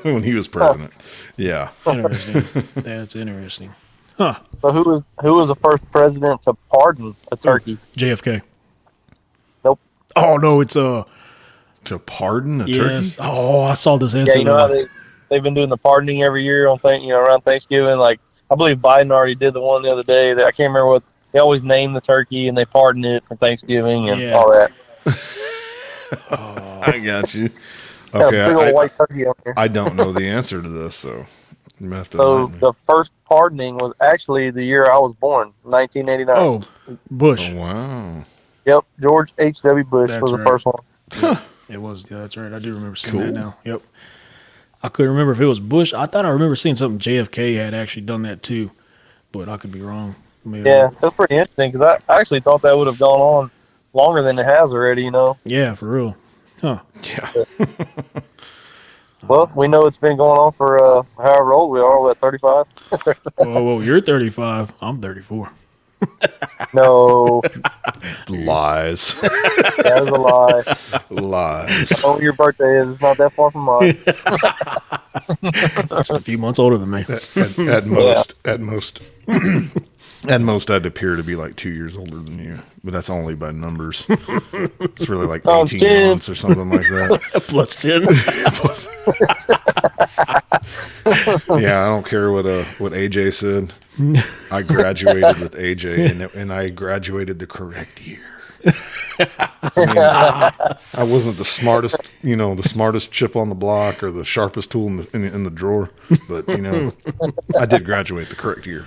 when he was president. Yeah. Interesting. That's interesting. Huh. So who was the first president to pardon a turkey? JFK. Nope. Oh, no, it's To pardon a turkey? Oh, I saw this answer. Yeah, you know how they've been doing the pardoning every year on around Thanksgiving. Like I believe Biden already did the one the other day. That I can't remember what they always name the turkey and they pardon it for Thanksgiving and all that. I got you. Okay, big old white turkey on here. I don't know the answer to this, so you might have to. So the first pardoning was actually the year I was born, 1989. Oh, Bush. Oh, wow. Yep, George H.W. Bush was the first one. It was. Yeah, that's right. I do remember seeing that now. Yep. I couldn't remember if it was Bush. I thought I remember seeing something JFK had actually done that too, but I could be wrong. Yeah, that's pretty interesting because I actually thought that would have gone on longer than it has already. Yeah, for real. Huh. Yeah. Well, we know it's been going on for however old we are. We're at 35. Whoa, you're 35. I'm 34. No. Lies. That is a lie. Lies. Oh, your birthday is. It's not that far from mine. Just a few months older than me. At most, I'd appear to be like 2 years older than you, but that's only by numbers. It's really like 18 months or something like that. Plus 10. Yeah, I don't care what AJ said. I graduated with AJ, and I graduated the correct year. I wasn't the smartest, the smartest chip on the block or the sharpest tool in the drawer, but I did graduate the correct year.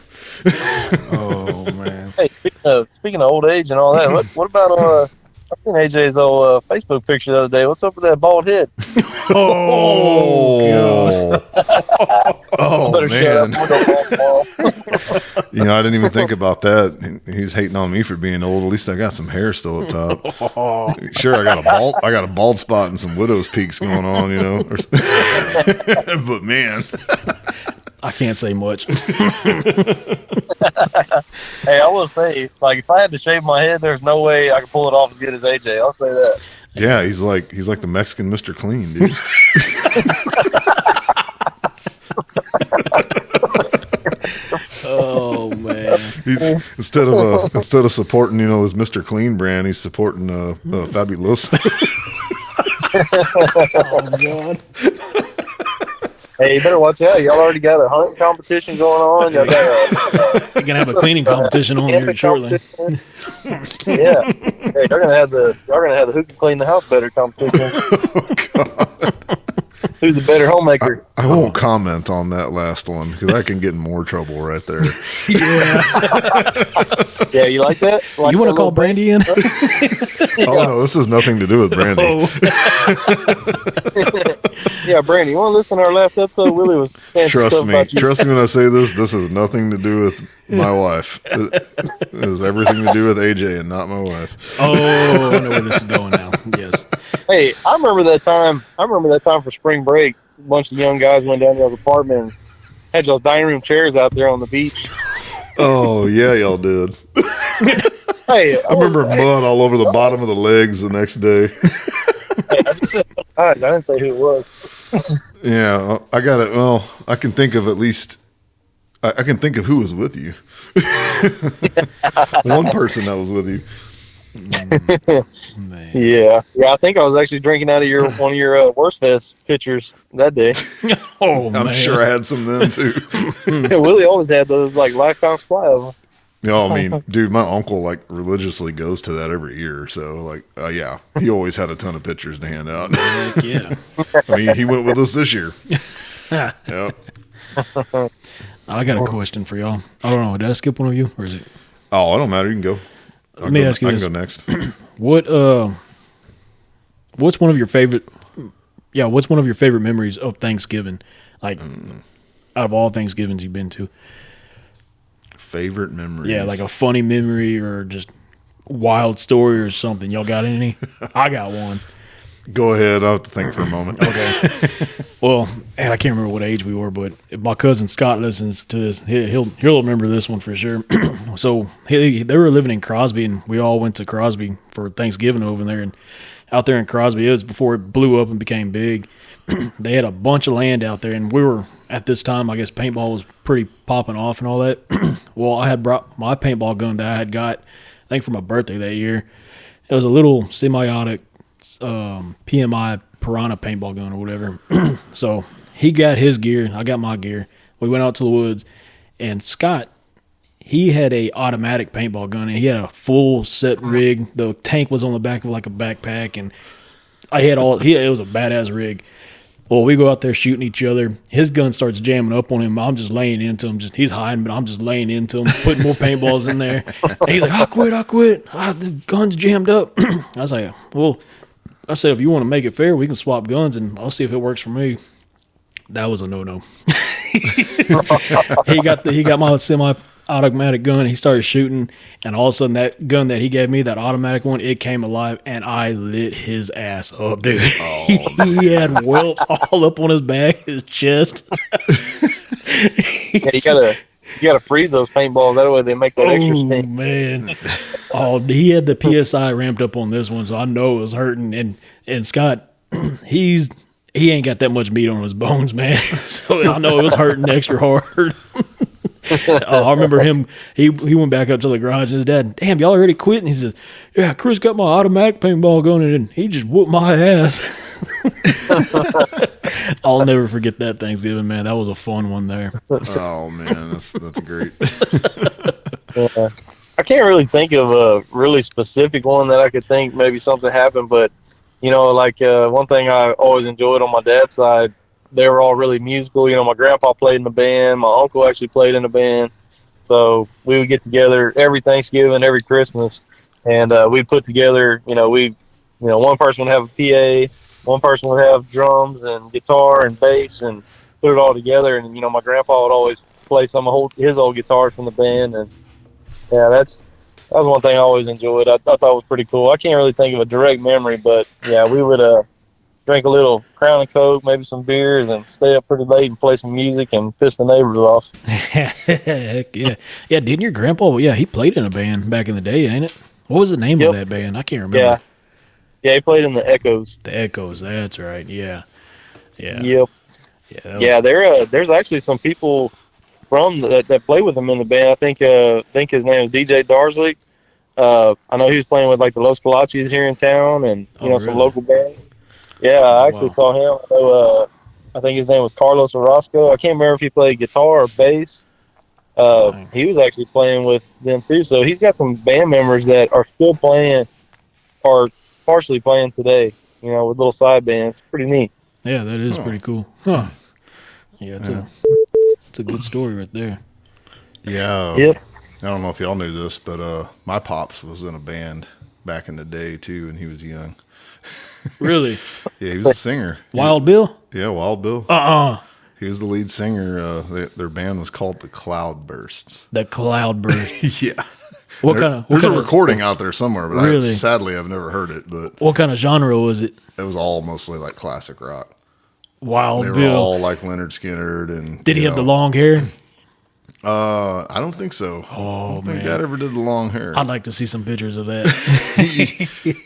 Oh man! Hey, speaking of old age and all that, what about I seen AJ's old Facebook picture the other day. What's up with that bald head? Oh, man. I didn't even think about that. He's hating on me for being old. At least I got some hair still up top. Sure, I got a bald spot and some widow's peaks going on, but man, I can't say much. Hey, I will say, if I had to shave my head, there's no way I could pull it off as good as AJ. I'll say that. Yeah, he's like the Mexican Mr. Clean, dude. Oh man! Instead of supporting his Mr. Clean brand, he's supporting Fabuloso. Oh god! Hey, you better watch out. Y'all already got a hunting competition going on. Y'all got You're gonna have a cleaning competition on here shortly. Yeah. Hey, y'all gonna have the who can clean the house better competition. Oh, God. Who's the better homemaker? I won't comment on that last one because I can get in more trouble right there. Yeah, you like that? You want to call Brandy in? Oh no, this has nothing to do with Brandy. Yeah, Brandy, you want to listen to our last episode? Willie was saying Trust stuff me. about you. Trust me when I say this. This has nothing to do with my wife. It has everything to do with AJ and not my wife. Oh, I know where this is going now. Yes. Hey, I remember that time for spring break. A bunch of young guys went down to y'all's apartment and had y'all's dining room chairs out there on the beach. Oh yeah, y'all did. Hey, I remember mud all over the bottom of the legs the next day. I didn't say who it was. Yeah, I got it. Well, I can think of at least. I can think of who was with you. One person that was with you. Man. Yeah. I think I was actually drinking out of one of your Worst Fest pictures that day. Oh, I'm man. sure I had some then too. Willie always had those like lifetime supply of them. No, I mean, dude, my uncle like religiously goes to that every year. So, like, yeah, he always had a ton of pictures to hand out. Heck yeah. I mean, he went with us this year. Yeah. I got a question for y'all. I don't know. Did I skip one of you, or is it? Oh, it don't matter. You can go. Let me ask you I this. can go next. What's one of your favorite? Yeah, what's one of your favorite memories of Thanksgiving? Like, out of all Thanksgivings you've been to. Favorite memories? Yeah, like a funny memory or just wild story or something. Y'all got any? I got one. Go ahead. I'll have to think for a moment. Okay. Well, and I can't remember what age we were, but if my cousin Scott listens to this, he'll remember this one for sure. So they were living in Crosby, and we all went to Crosby for Thanksgiving over there. And out there in Crosby, it was before it blew up and became big. They had a bunch of land out there, and we were at this time. I guess paintball was pretty popping off and all that. Well, I had brought my paintball gun that I had got, I think, for my birthday that year. It was a little semiotic PMI Piranha paintball gun or whatever. So he got his gear, I got my gear. We went out to the woods, and Scott, he had a automatic paintball gun, and he had a full set rig. The tank was on the back of like a backpack, and it was a badass rig. Well, we go out there shooting each other. His gun starts jamming up on him. I'm just laying into him. He's hiding, but I'm just laying into him, putting more paintballs in there. And he's like, I quit. The gun's jammed up. I was like, well, I said, if you want to make it fair, we can swap guns, and I'll see if it works for me. That was a no-no. He got my semi-automatic gun. He started shooting, and all of a sudden, that gun that he gave me, that automatic one, it came alive, and I lit his ass up, dude. Oh, he had whelps all up on his back, his chest. Yeah, you gotta freeze those paintballs. That way they make that extra stink. Man. Oh, he had the PSI ramped up on this one, so I know it was hurting. And Scott, he ain't got that much meat on his bones, man. So I know it was hurting extra hard. I remember him. He went back up to the garage, and his dad, damn, y'all already quit? And he says, yeah, Chris got my automatic paintball gun, and he just whooped my ass. I'll never forget that Thanksgiving, man. That was a fun one there. Oh man, that's great. Yeah. I can't really think of a really specific one that I could think maybe something happened, but like one thing I always enjoyed on my dad's side, they were all really musical. My grandpa played in the band, my uncle actually played in the band, so we would get together every Thanksgiving, every Christmas, and we'd put together. One person would have a PA, one person would have drums and guitar and bass, and put it all together. And my grandpa would always play some of his old guitars from the band, and yeah, that was one thing I always enjoyed. I thought it was pretty cool. I can't really think of a direct memory, but yeah, we would drink a little Crown and Coke, maybe some beers, and stay up pretty late and play some music and piss the neighbors off. Heck yeah. Yeah, didn't your grandpa, he played in a band back in the day, ain't it? What was the name of that band? I can't remember. Yeah, he played in the Echoes. The Echoes, that's right, yeah. Yep. Yeah, there's actually some people from that play with him in the band. I think his name is DJ Darsley. I know he was playing with like the Los Palacios here in town, and some local bands. Yeah, I actually saw him. I know, I think his name was Carlos Orozco. I can't remember if he played guitar or bass. He was actually playing with them too. So he's got some band members that are still playing or partially playing today. With little side bands. Pretty neat. Yeah, that is pretty cool. Huh. Yeah, it's a good story right there. Yeah. Yep. I don't know if y'all knew this, but my pops was in a band back in the day too, and he was young. Really? Yeah, he was a singer. Wild Bill? Yeah, Wild Bill. He was the lead singer. Their band was called the Cloudbursts. The Cloudburst. Yeah. There's a recording out there somewhere, but Really? Sadly I've never heard it. But What kind of genre was it? it was all mostly like classic rock. Wild They were Bill. all like Leonard Skinner and. Did he have the long hair? I don't think so. Oh, I don't think man. Dad ever did the long hair. I'd like to see some pictures of that.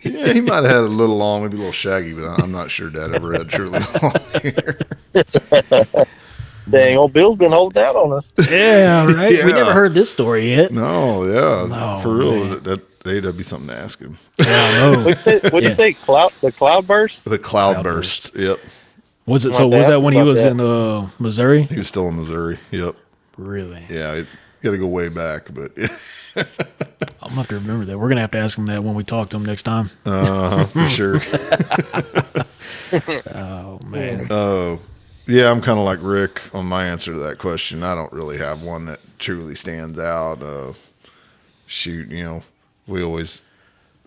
Yeah, he might have had a little long, maybe a little shaggy, but I'm not sure Dad ever had truly long hair. Dang, old Bill's been holding out on us. Yeah, right? We Yeah. never heard this story yet. No, yeah, No, for real. man. That'd be something to ask him. Yeah, I know. What'd you say? The Cloudburst? The Cloudbursts. Yep, Was it I'll so? have to Was ask that when him he about was that. in Missouri? he was still in Missouri. Yep, Really? yeah, you got to go way back, but I'm gonna have to remember that. We're gonna have to ask him that when we talk to him next time. for sure. Oh man. Yeah, I'm kind of like Rick on my answer to that question. I don't really have one that truly stands out. Shoot, we always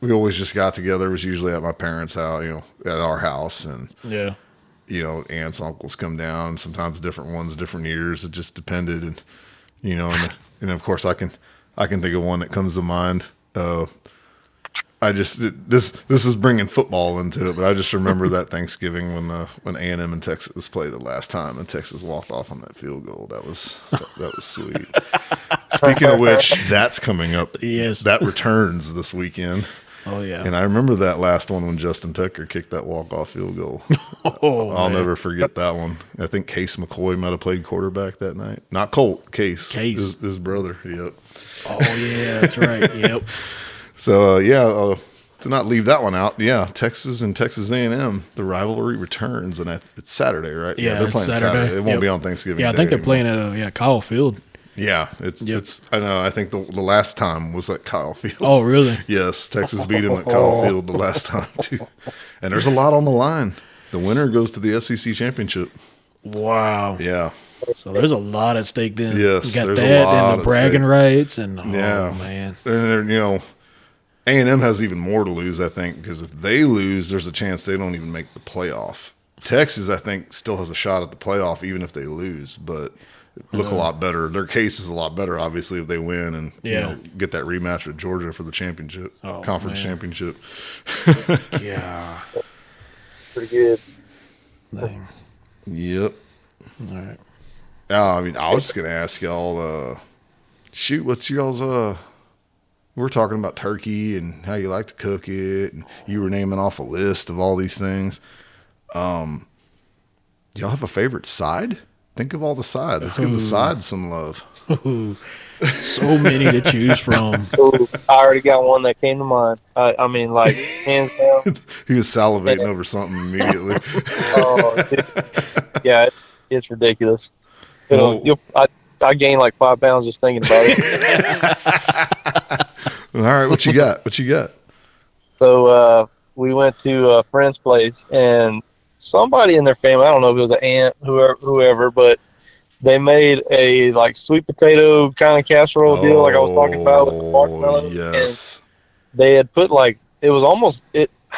just got together. It was usually at my parents' house, at our house, and Yeah. aunts, uncles come down. Sometimes different ones, different years. It just depended, and and of course I can think of one that comes to mind. This is bringing football into it, but I just remember that Thanksgiving when A&M and Texas played the last time, and Texas walked off on that field goal. That was sweet. Speaking of which, that's coming up. Yes. That returns this weekend. Oh yeah. And I remember that last one when Justin Tucker kicked that walk-off field goal. I'll never forget that one. I think Case McCoy might have played quarterback that night. Not Colt, Case. His brother, yep. Oh yeah, that's right. Yep. So, to not leave that one out, Texas and Texas A&M, the rivalry returns, and it's Saturday, right? Yeah, they're it's playing Saturday. It won't be on Thanksgiving Yeah, I Day think they're anymore. playing at Kyle Field. Yeah, it's. I know. I think the last time was at Kyle Field. Oh, really? Yes, Texas beat them at Kyle Field the last time too. And there's a lot on the line. The winner goes to the SEC championship. Wow. Yeah, So there's a lot at stake then. Yes, You got there's a that lot and at the bragging stake. rights and yeah, man. And A&M has even more to lose. I think because if they lose, there's a chance they don't even make the playoff. Texas, I think, still has a shot at the playoff even if they lose, but look a lot better. Their case is a lot better, obviously, if they win and get that rematch with Georgia for the championship, conference championship. Yeah. Pretty good. Dang. Yep. All right. I mean, I was just gonna ask y'all. What's y'all's? We were talking about turkey and how you like to cook it, and you were naming off a list of all these things. Y'all have a favorite side? Think of all the sides. Let's give the sides some love. So many to choose from. Ooh, I already got one that came to mind. I mean, like, hands down. He was salivating over something immediately. Yeah, it's ridiculous. I gained like 5 pounds just thinking about it. All right, what you got? So we went to a friend's place, and somebody in their family, I don't know if it was an aunt, whoever, but they made a like sweet potato kind of casserole deal, like I was talking about with the marshmallows. Yes. And they had put I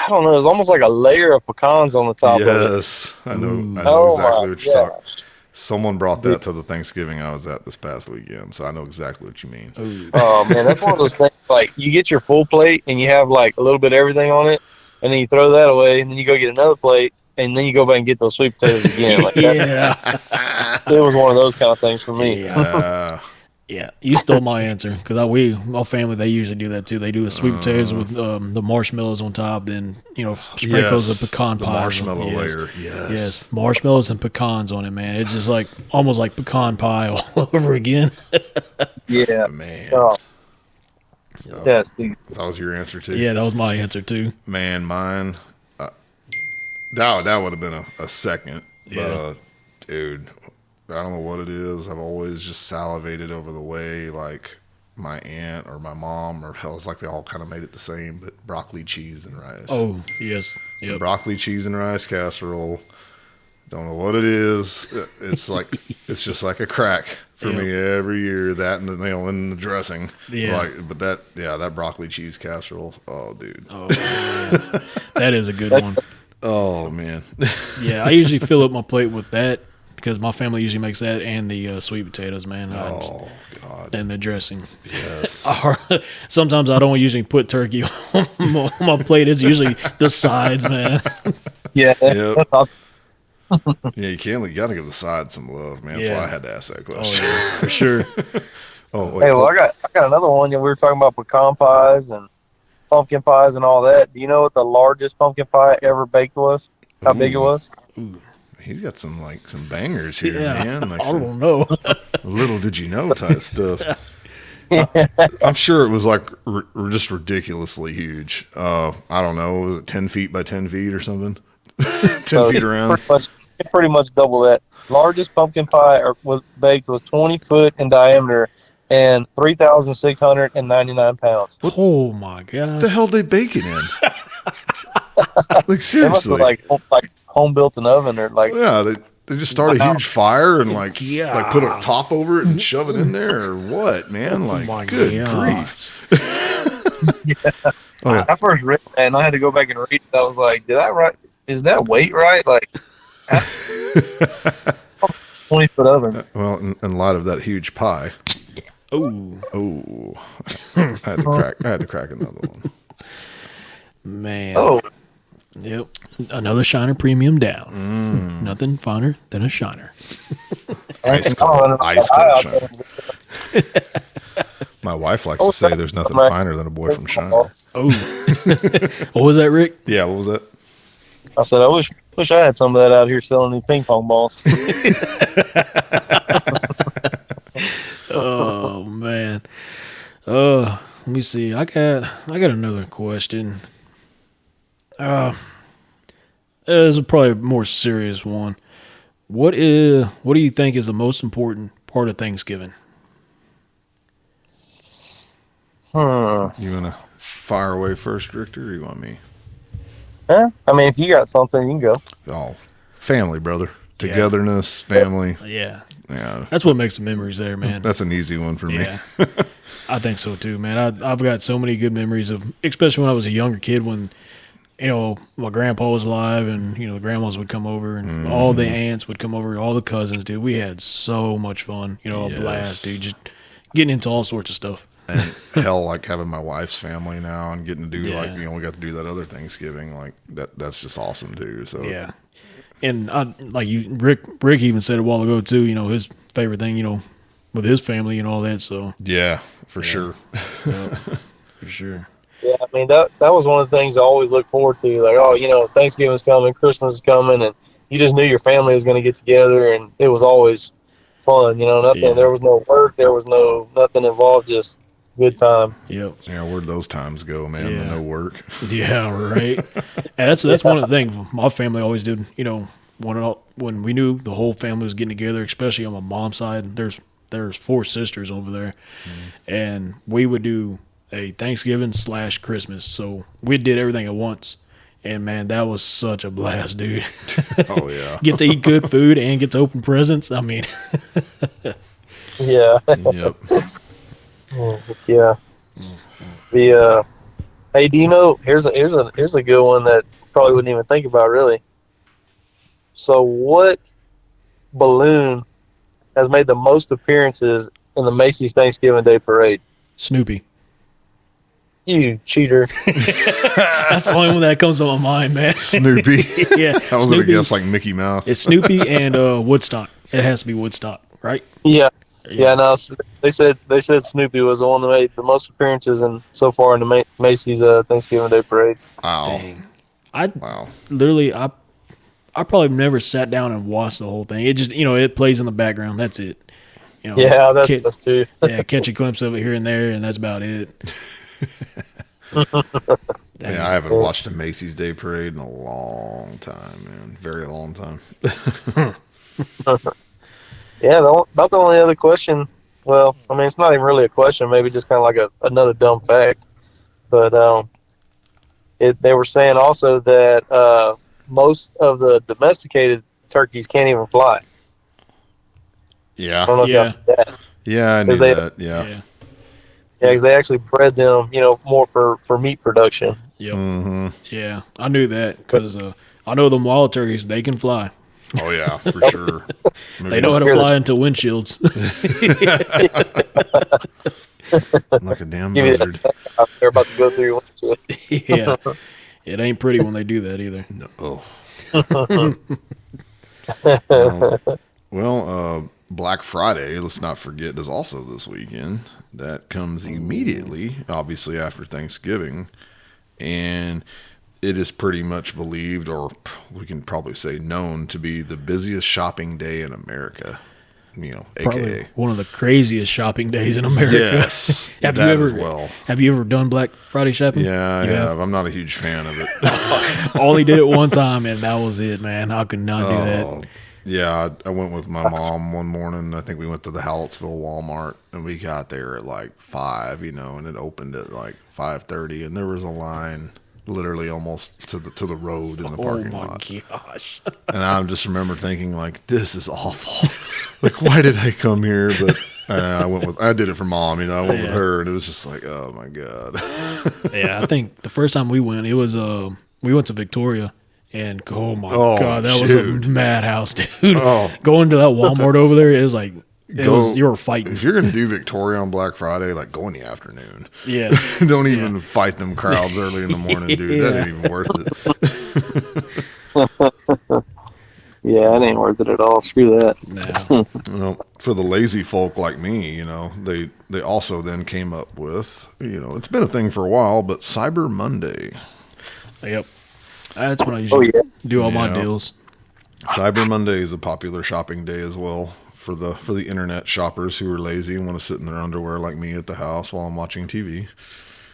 don't know, it was almost like a layer of pecans on the top of it. Yes, I know exactly what you're talking. Gosh. Someone brought that to the Thanksgiving I was at this past weekend, so I know exactly what you mean. Oh man, that's one of those things. Like you get your full plate and you have like a little bit of everything on it, and then you throw that away, and then you go get another plate, and then you go back and get those sweet potatoes again. Like it was one of those kind of things for me. Yeah, you stole my answer because my family, they usually do that too. They do the sweet potatoes with the marshmallows on top, then sprinkles of pecan pie. The marshmallow layer, yes, marshmallows and pecans on it, man. It's just like almost like pecan pie all over again. Yeah, man. Oh. So, Yes, dude. that was your answer too. Yeah, that was my answer too. Man, mine. That would have been a second, but dude. I don't know what it is. I've always just salivated over the way, like my aunt or my mom, or hell, it's like they all kind of made it the same, but broccoli, cheese, and rice. Oh, yes. The Yep. broccoli, cheese, and rice casserole. Don't know what it is. It's like it's just like a crack for me every year. That and in the dressing. Yeah. But that broccoli cheese casserole. Oh, dude. Oh, man. That is a good one. Oh, man. Yeah, I usually fill up my plate with that because my family usually makes that and the sweet potatoes, man. Oh, God. And the dressing. Yes. Sometimes I don't usually put turkey on my plate. It's usually the sides, man. Yeah. Yep. Yeah, you gotta give the side some love, man. That's why I had to ask that question. Oh, yeah, for sure. Oh, wait, Hey, well, I got another one. We were talking about pecan pies and pumpkin pies and all that. Do you know what the largest pumpkin pie ever baked was? How big it was? He's got some bangers here, Yeah, man. Like I don't know. little did you know type stuff. I'm sure it was like just ridiculously huge. I don't know, was it 10 feet by 10 feet or something? 10 feet around. Pretty much double that. Largest pumpkin pie was 20 foot in diameter and 3,699 pounds. Oh my god! What the hell they bake it in? Like They must seriously? have like home built an oven or like. Yeah, they just start a huge fire and like Yeah. put a top over it and shove it in there or what, man? Like my good gosh. grief. Oh, yeah. I first read that and I had to go back and read it. I was like, did I write? Is that weight right? Like 20 foot oven. Well, in light of that huge pie. Oh I had to crack another one. man! Oh, Yep, another Shiner Premium down. Nothing finer than a Shiner. Ice cold Shiner. My wife likes to say there's nothing finer than a boy from Shiner. Oh, what was that, Rick? Yeah, what was that? I said I wish I had some of that out here selling these ping pong balls. Oh man. Let me see. I got another question. This is probably a more serious one. What do you think is the most important part of Thanksgiving? You want to fire away first, Richter, or you want me? Yeah, I mean, if you got something, you can go. Oh, family, brother. Togetherness, family. Yeah. Yeah. That's what makes the memories there, man. That's an easy one for me. Yeah. I think so too, man. I've got so many good memories of, especially when I was a younger kid, when my grandpa was alive, and the grandmas would come over, and all the aunts would come over, all the cousins, dude. We had so much fun, a blast, dude. Just getting into all sorts of stuff. And hell, like having my wife's family now and getting to do we got to do that other Thanksgiving, like that's just awesome too. So yeah. And Rick even said a while ago too, his favorite thing, with his family and all that. So yeah, for sure. Yeah, for sure. Yeah, I mean that was one of the things I always look forward to. Like, Thanksgiving's coming, Christmas is coming, and you just knew your family was going to get together, and it was always fun. Nothing. Yeah. There was no work. There was nothing involved. Just good time. Yep. Yeah, where'd those times go, man? Yeah. The no work. Yeah, right. And that's one of the things my family always did. When we knew the whole family was getting together, especially on my mom's side, there's 4 sisters over there, and we would do a Thanksgiving / Christmas. So we did everything at once, and man, that was such a blast, dude. Oh yeah. Get to eat good food and get to open presents. I mean, yeah. Yep. Yeah. Hey, do you know? Here's a good one that probably wouldn't even think about really. So, what balloon has made the most appearances in the Macy's Thanksgiving Day Parade? Snoopy. You cheater! That's the only one that comes to my mind, man. Snoopy. Yeah, I was gonna guess like Mickey Mouse. It's Snoopy and Woodstock. It has to be Woodstock, right? Yeah. Yeah, no. They said Snoopy was the one that made the most appearances so far in the Macy's Thanksgiving Day Parade. Wow. Dang. Wow. Literally, I probably never sat down and watched the whole thing. It just it plays in the background. That's it. Yeah, that's too. Yeah, catch a glimpse of it here and there, and that's about it. Yeah, I haven't watched a Macy's Day Parade in a long time, man. Very long time. Yeah, about the only other question. Well, I mean, it's not even really a question. Maybe just kind of like another dumb fact. But they were saying also that most of the domesticated turkeys can't even fly. I Yeah. don't know if y'all knew that. Yeah, I knew that. Yeah. Yeah, because they actually bred them, more for meat production. Yep. Mm-hmm. Yeah, I knew that because I know them wild turkeys. They can fly. Oh, yeah, for sure. They know how to fly into windshields. Like a damn Give you buzzard. that they're about to go through your windshield. Yeah, it ain't pretty when they do that either. No. Well, Black Friday, let's not forget, is also this weekend. That comes immediately, obviously, after Thanksgiving. And it is pretty much believed, or we can probably say known, to be the busiest shopping day in America. Probably AKA. one of the craziest shopping days in America. Yes, have that you ever as well. Have you ever done Black Friday shopping? Yeah, I You have. I'm not a huge fan of it. Only did it one time, and that was it, man. I could not do that. Yeah, I went with my mom one morning. I think we went to the Hallettsville Walmart, and we got there at like 5, and it opened at like 5:30, and there was a line literally almost to the road in the parking lot. Gosh. And I just remember thinking, like, this is awful. Like, why did I come here? But I did it for mom, I went with her, and it was just like, oh my God. Yeah, I think the first time we went, it was we went to Victoria, and oh my God, that was a madhouse, dude. Oh. Going to that Walmart over there, it was like you were fighting. If you're gonna do Victoria on Black Friday, like, go in the afternoon. Yeah. Don't even fight them crowds early in the morning, dude. That ain't even worth it. Yeah, it ain't worth it at all. Screw that. Nah. For the lazy folk like me, they also then came up with, it's been a thing for a while, but Cyber Monday. Yep. That's when I usually do all my Yeah. deals. Cyber Monday is a popular shopping day as well for the internet shoppers who are lazy and want to sit in their underwear like me at the house while I'm watching TV.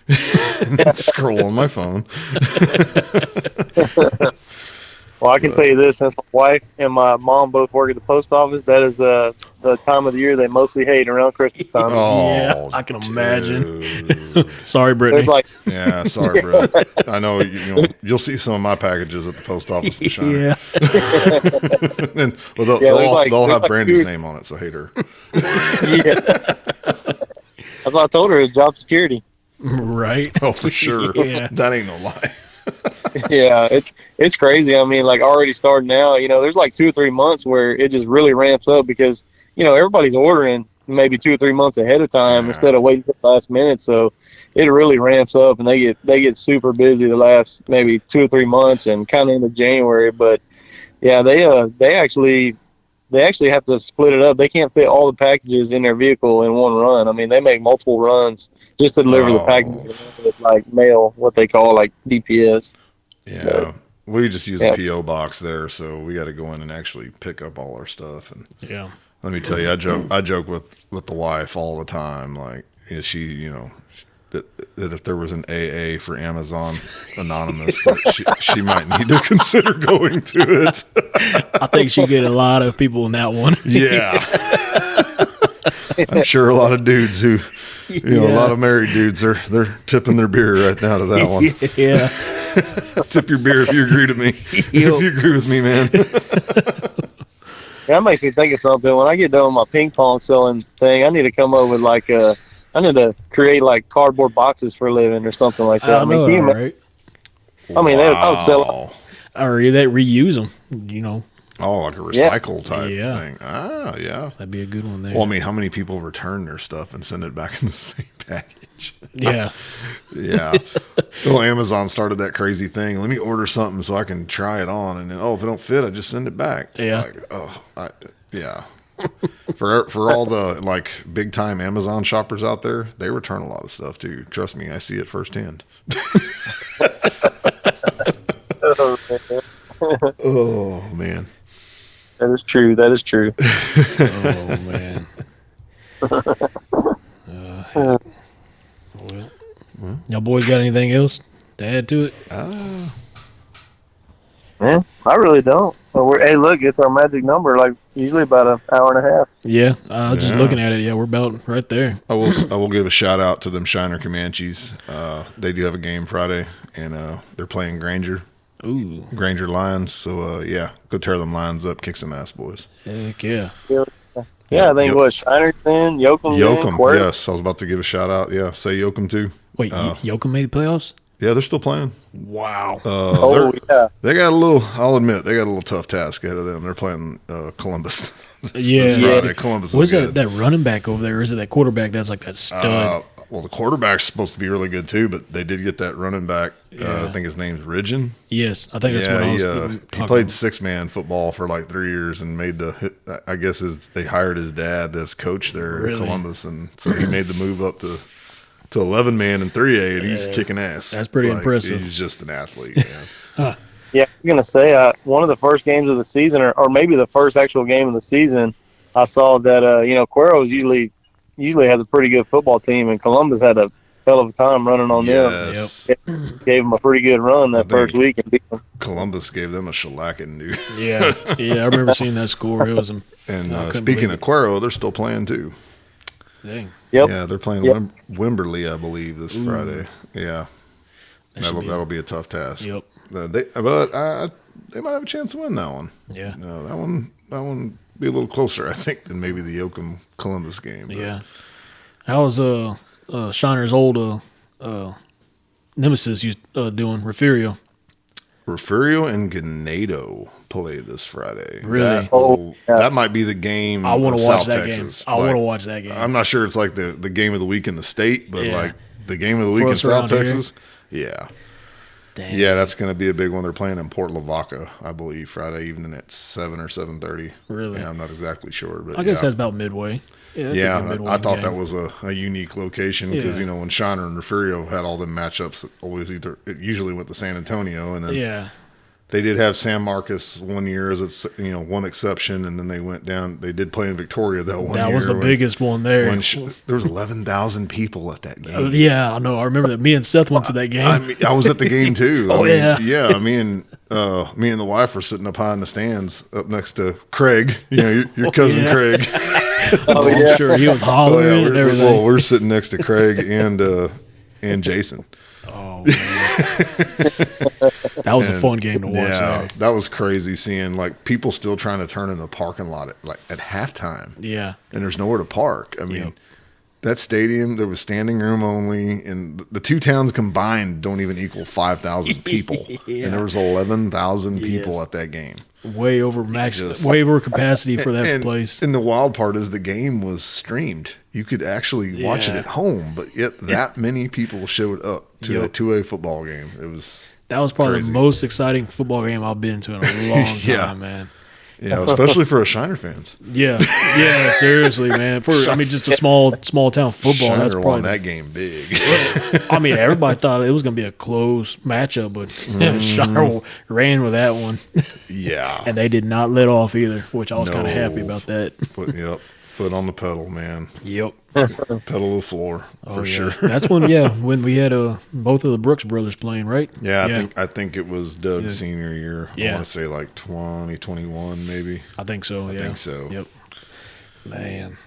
And scroll on my phone. Well, I can tell you this, since my wife and my mom both work at the post office, that is the time of the year they mostly hate around Christmas time. Oh, I can imagine. dude. Sorry, Brittany. It's like, Yeah, sorry, Brett. I know you'll see some of my packages at the post office in China. Yeah. And they'll there's have like Brandy's two- name on it, so hate her. yeah. That's what I told her, is job security. Right. Oh, for sure. Yeah. That ain't no lie. Yeah, it's crazy. I mean, like, already starting now, there's like 2 or 3 months where it just really ramps up because, everybody's ordering maybe 2 or 3 months ahead of time instead of waiting for the last minute. So it really ramps up, and they get super busy the last maybe 2 or 3 months and kind of into January. But yeah, they actually have to split it up. They can't fit all the packages in their vehicle in one run. I mean, they make multiple runs just to deliver the packages with like mail, what they call like DPS. Yeah. We just use a P.O. box there, so we got to go in and actually pick up all our stuff. And Yeah. let me tell you, I joke with the wife all the time. Like, she, that if there was an AA for Amazon Anonymous, that she might need to consider going to it. I think she get a lot of people in that one. Yeah. I'm sure a lot of dudes who, a lot of married dudes, they're tipping their beer right now to that one. Yeah. Tip your beer if you agree to me. If you agree with me, man. That makes me think of something. When I get done with my ping pong selling thing, I need to come up with like I need to create like cardboard boxes for a living or something like that. I know, right? I mean, I would sell. Or they reuse them, Oh, like a recycle type Yeah. thing. Ah, yeah. That'd be a good one there. Well, I mean, how many people return their stuff and send it back in the same package? Yeah. Yeah. Well, Amazon started that crazy thing. Let me order something so I can try it on, and then if it don't fit, I just send it back. Yeah. Yeah. For all the like big time Amazon shoppers out there, they return a lot of stuff too. Trust me, I see it firsthand. Oh man. That is true. That is true. Oh, man. Well, y'all boys got anything else to add to it? Man, I really don't. But hey, look, it's our magic number. Like usually about an hour and a half. Yeah, just looking at it. Yeah, we're about right there. I will give a shout out to them Shiner Comanches. They do have a game Friday, and they're playing Granger. Ooh. Granger Lions. So, go tear them Lions up, kick some ass, boys. Heck yeah. Yeah, I think Shiner's in, Yoakum's in. Yoakum, yes. I was about to give a shout out. Yeah, say Yoakum too. Wait, Yoakum made the playoffs? Yeah, they're still playing. Wow. They got a little, I'll admit, they got a little tough task ahead of them. They're playing Columbus. this Friday. Columbus was that running back over there, or is it that quarterback that's like that stud? Well, the quarterback's supposed to be really good too, but they did get that running back. I think his name's Ridgen. Yes, I think that's what I was he played 6-man football for like 3 years and made I guess they hired his dad as coach there in Columbus, and so he made the move up to 11-man and 3A, and he's kicking ass. That's pretty impressive. He's just an athlete, man. Yeah, I'm going to say one of the first games of the season, or maybe the first actual game of the season, I saw that, Cuero's usually has a pretty good football team, and Columbus had a hell of a time running on them. Yep. Gave them a pretty good run that first week and beat them. Columbus gave them a shellacking, dude. Yeah, I remember seeing that score. It was speaking of Cuero, they're still playing too. Dang. Yep. Yeah, they're playing Wimberley, I believe, this Friday. Yeah, that'll be a tough task. Yep. But they might have a chance to win that one. Yeah. No, that one be a little closer, I think, than maybe the Yoakum Columbus game. But. Yeah. How was Shiner's old nemesis doing, Refugio? Refugio and Ganado play this Friday. Really? That might be the game. I want to watch that Texas. game. I want to watch that game. I'm not sure it's like the game of the week in the state, but like the game of the week in South Texas. Here. Yeah. Dang. Yeah, that's going to be a big one. They're playing in Port Lavaca, I believe, Friday evening at 7 or 7:30. Really? Yeah, I'm not exactly sure, but I guess that's about midway. Yeah, I thought that was a unique location because when Shiner and Refugio had all the matchups, it usually went to San Antonio, and then they did have San Marcos one year as one exception, and then they went down. They did play in Victoria that one year. That was the biggest one there. There was 11,000 people at that game. Yeah, I know. I remember that. Me and Seth went to that game. I was at the game too. Yeah. Me and the wife were sitting up high in the stands, up next to Craig. Your cousin Craig. I'm sure he was hollering and everything. Well, we're sitting next to Craig and Jason. Oh, man. That was a fun game to watch. Yeah, that was crazy seeing like people still trying to turn in the parking lot at halftime. Yeah, and there's nowhere to park. I mean, that stadium, there was standing room only, and the two towns combined don't even equal 5,000 people, and there was 11,000 people at that game. Way over way over capacity for that place. And the wild part is the game was streamed. You could actually watch it at home, but yet that many people showed up to a 2A football game. That was probably the most exciting football game I've been to in a long time, man. Yeah, especially for us Shiner fans. Yeah, seriously, man. Just a small town football. Shiner that's probably won that game big. I mean, everybody thought it was going to be a close matchup, but Shiner ran with that one. Yeah, and they did not let off either, which I was kind of happy about that. Foot on the pedal, man. Yep. Pedal to the floor for sure. That's when we had both of the Brooks brothers playing, right? Yeah, I think it was Doug's senior year. I want to say like 2021 maybe. I think so. I think so. Yep. Man.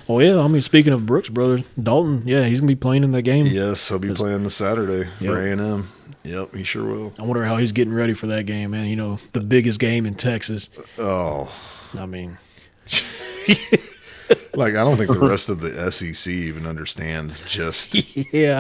Well, yeah. I mean, speaking of Brooks brothers, Dalton. Yeah, he's gonna be playing in that game. Yes, he'll be playing this Saturday for A&M. Yep, he sure will. I wonder how he's getting ready for that game, man. The biggest game in Texas. Oh, I mean, I don't think the rest of the SEC even understands just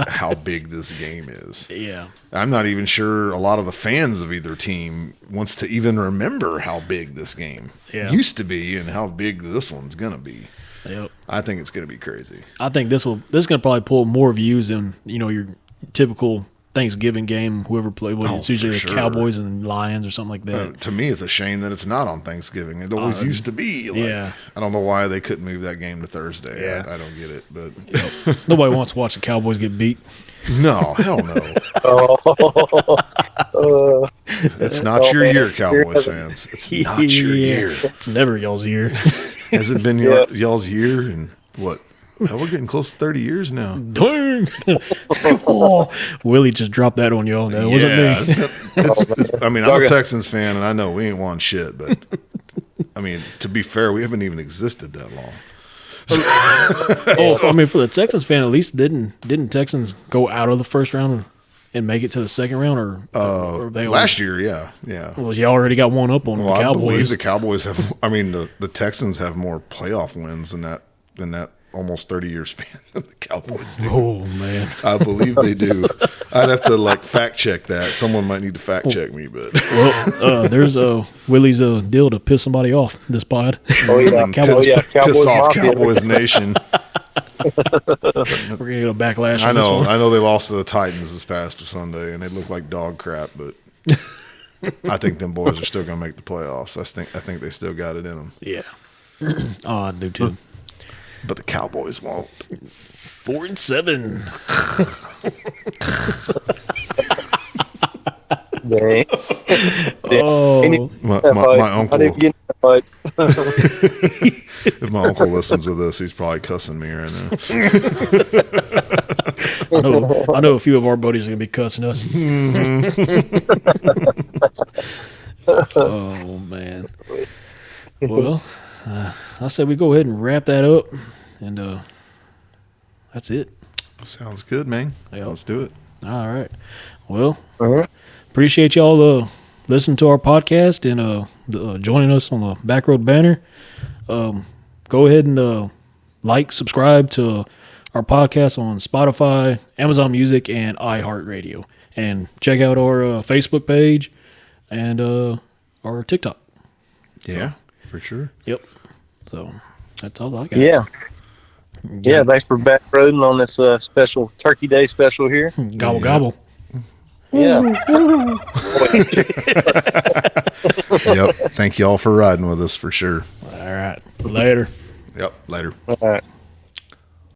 how big this game is. Yeah. I'm not even sure a lot of the fans of either team wants to even remember how big this game used to be and how big this one's going to be. Yep. I think it's going to be crazy. I think this is going to probably pull more views than, your typical Thanksgiving game, whoever played. It's usually the Cowboys and Lions or something like that. To me, it's a shame that it's not on Thanksgiving. It always used to be. I don't know why they couldn't move that game to Thursday. Yeah. I don't get it. But nobody wants to watch the Cowboys get beat. No, hell no. It's not your year, Cowboys fans. It's not your year. It's never y'all's year. Has it been y'all's year? And what? Hell, we're getting close to 30 years now. Dang! Willie just dropped that on y'all. That wasn't me. I'm a Texans fan, and I know we ain't won shit, but to be fair, we haven't even existed that long. For the Texans fan, at least didn't Texans go out of the first round and make it to the second round, or they last year, yeah. Well, you already got one up on the Cowboys. I believe the Cowboys have. I mean, the Texans have more playoff wins than that almost 30-year span than the Cowboys do. Oh man, I believe they do. I'd have to fact check that. Someone might need to fact check me, but there's Willie's deal to piss somebody off this pod. Oh yeah, Cowboys, piss off Mafia. Cowboys Nation. We're gonna get a backlash. I know. This one. I know they lost to the Titans this past Sunday, and they look like dog crap. But I think them boys are still gonna make the playoffs. I think they still got it in them. Yeah. Oh, I do too. But the Cowboys won't. 4-7. Dang. Oh, my uncle. I didn't get in that fight. If my uncle listens to this, he's probably cussing me right now. I know a few of our buddies are gonna be cussing us. Oh man. Well, I said we go ahead and wrap that up, and that's it. Sounds good, man. Yeah. Let's do it. All right. Well, appreciate y'all listening to our podcast and joining us on the Back Road Banner. Go ahead and subscribe to our podcast on Spotify, Amazon Music, and iHeartRadio. And check out our Facebook page and our TikTok. Yeah, for sure. Yep. So that's all I got. Yeah. Yeah, thanks for backroading on this special Turkey Day special here. Gobble, gobble. Yeah. Yep. Thank you all for riding with us for sure. All right. Later. Yep. Later. All right.